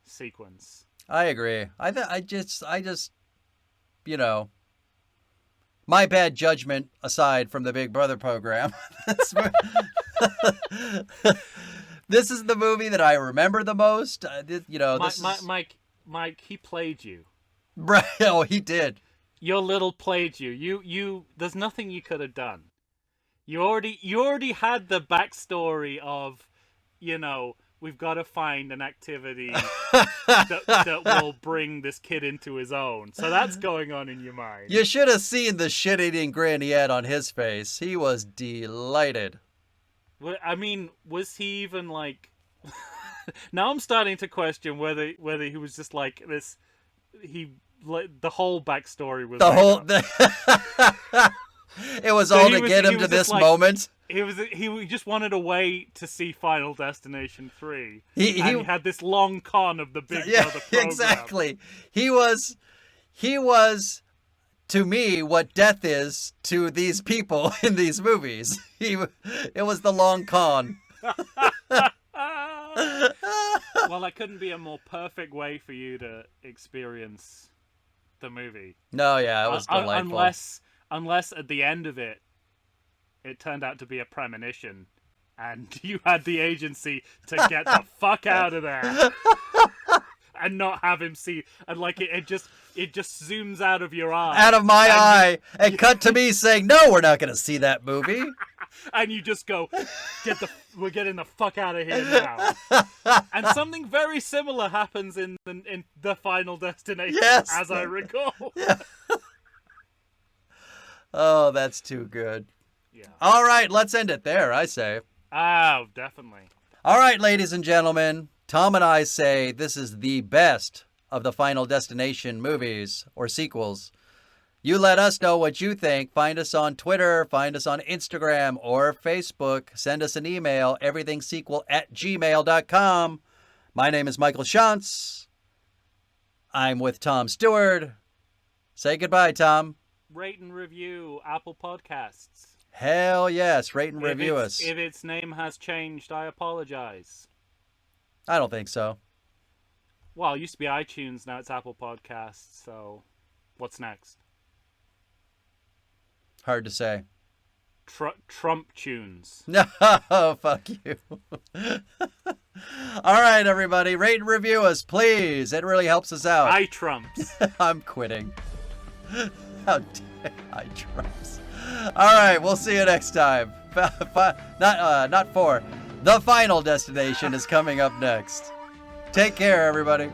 Speaker 2: sequence.
Speaker 1: I agree. I just, my bad judgment aside from the Big Brother program, this is the movie that I remember the most.
Speaker 2: Mike, he played you.
Speaker 1: Right? Oh, he did.
Speaker 2: Your little played you. You. There's nothing you could have done. You already had the backstory of, we've got to find an activity that will bring this kid into his own. So that's going on in your mind.
Speaker 1: You should have seen the shit-eating grin he had on his face. He was delighted.
Speaker 2: I mean, was he even like... Now I'm starting to question whether he was just like this... The whole backstory was...
Speaker 1: It was all to get him to this moment.
Speaker 2: He just wanted a way to see Final Destination 3. He had this long con of the Big Brother program.
Speaker 1: Exactly. He was, to me, what death is to these people in these movies. It was the long con.
Speaker 2: Well, that couldn't be a more perfect way for you to experience the movie.
Speaker 1: No, yeah, it was delightful.
Speaker 2: Unless at the end of it turned out to be a premonition, and you had the agency to get the fuck out of there and not have him see, and like it just zooms out of your eye,
Speaker 1: out of my eye, and cut to me saying, "No, we're not going to see that movie,"
Speaker 2: and you just go, "We're getting the fuck out of here now." And something very similar happens in the Final Destination, as I recall.
Speaker 1: Yeah. Oh, that's too good.
Speaker 2: Yeah.
Speaker 1: All right, let's end it there, I say.
Speaker 2: Oh, definitely.
Speaker 1: All right, ladies and gentlemen, Tom and I say this is the best of the Final Destination movies or sequels. You let us know what you think. Find us on Twitter, find us on Instagram or Facebook. Send us an email, everythingsequel@gmail.com. My name is Michael Shantz. I'm with Tom Stewart. Say goodbye, Tom.
Speaker 2: Rate and review Apple Podcasts.
Speaker 1: Hell yes, rate and review us.
Speaker 2: If its name has changed, I apologize.
Speaker 1: I don't think so.
Speaker 2: Well, it used to be iTunes, now it's Apple Podcasts, so what's next?
Speaker 1: Hard to say.
Speaker 2: Trump tunes.
Speaker 1: No, fuck you. All right, everybody. Rate and review us, please. It really helps us out.
Speaker 2: I Trumps.
Speaker 1: I'm quitting. How dare I Trumps. All right, we'll see you next time. Not 4. The Final Destination is coming up next. Take care, everybody.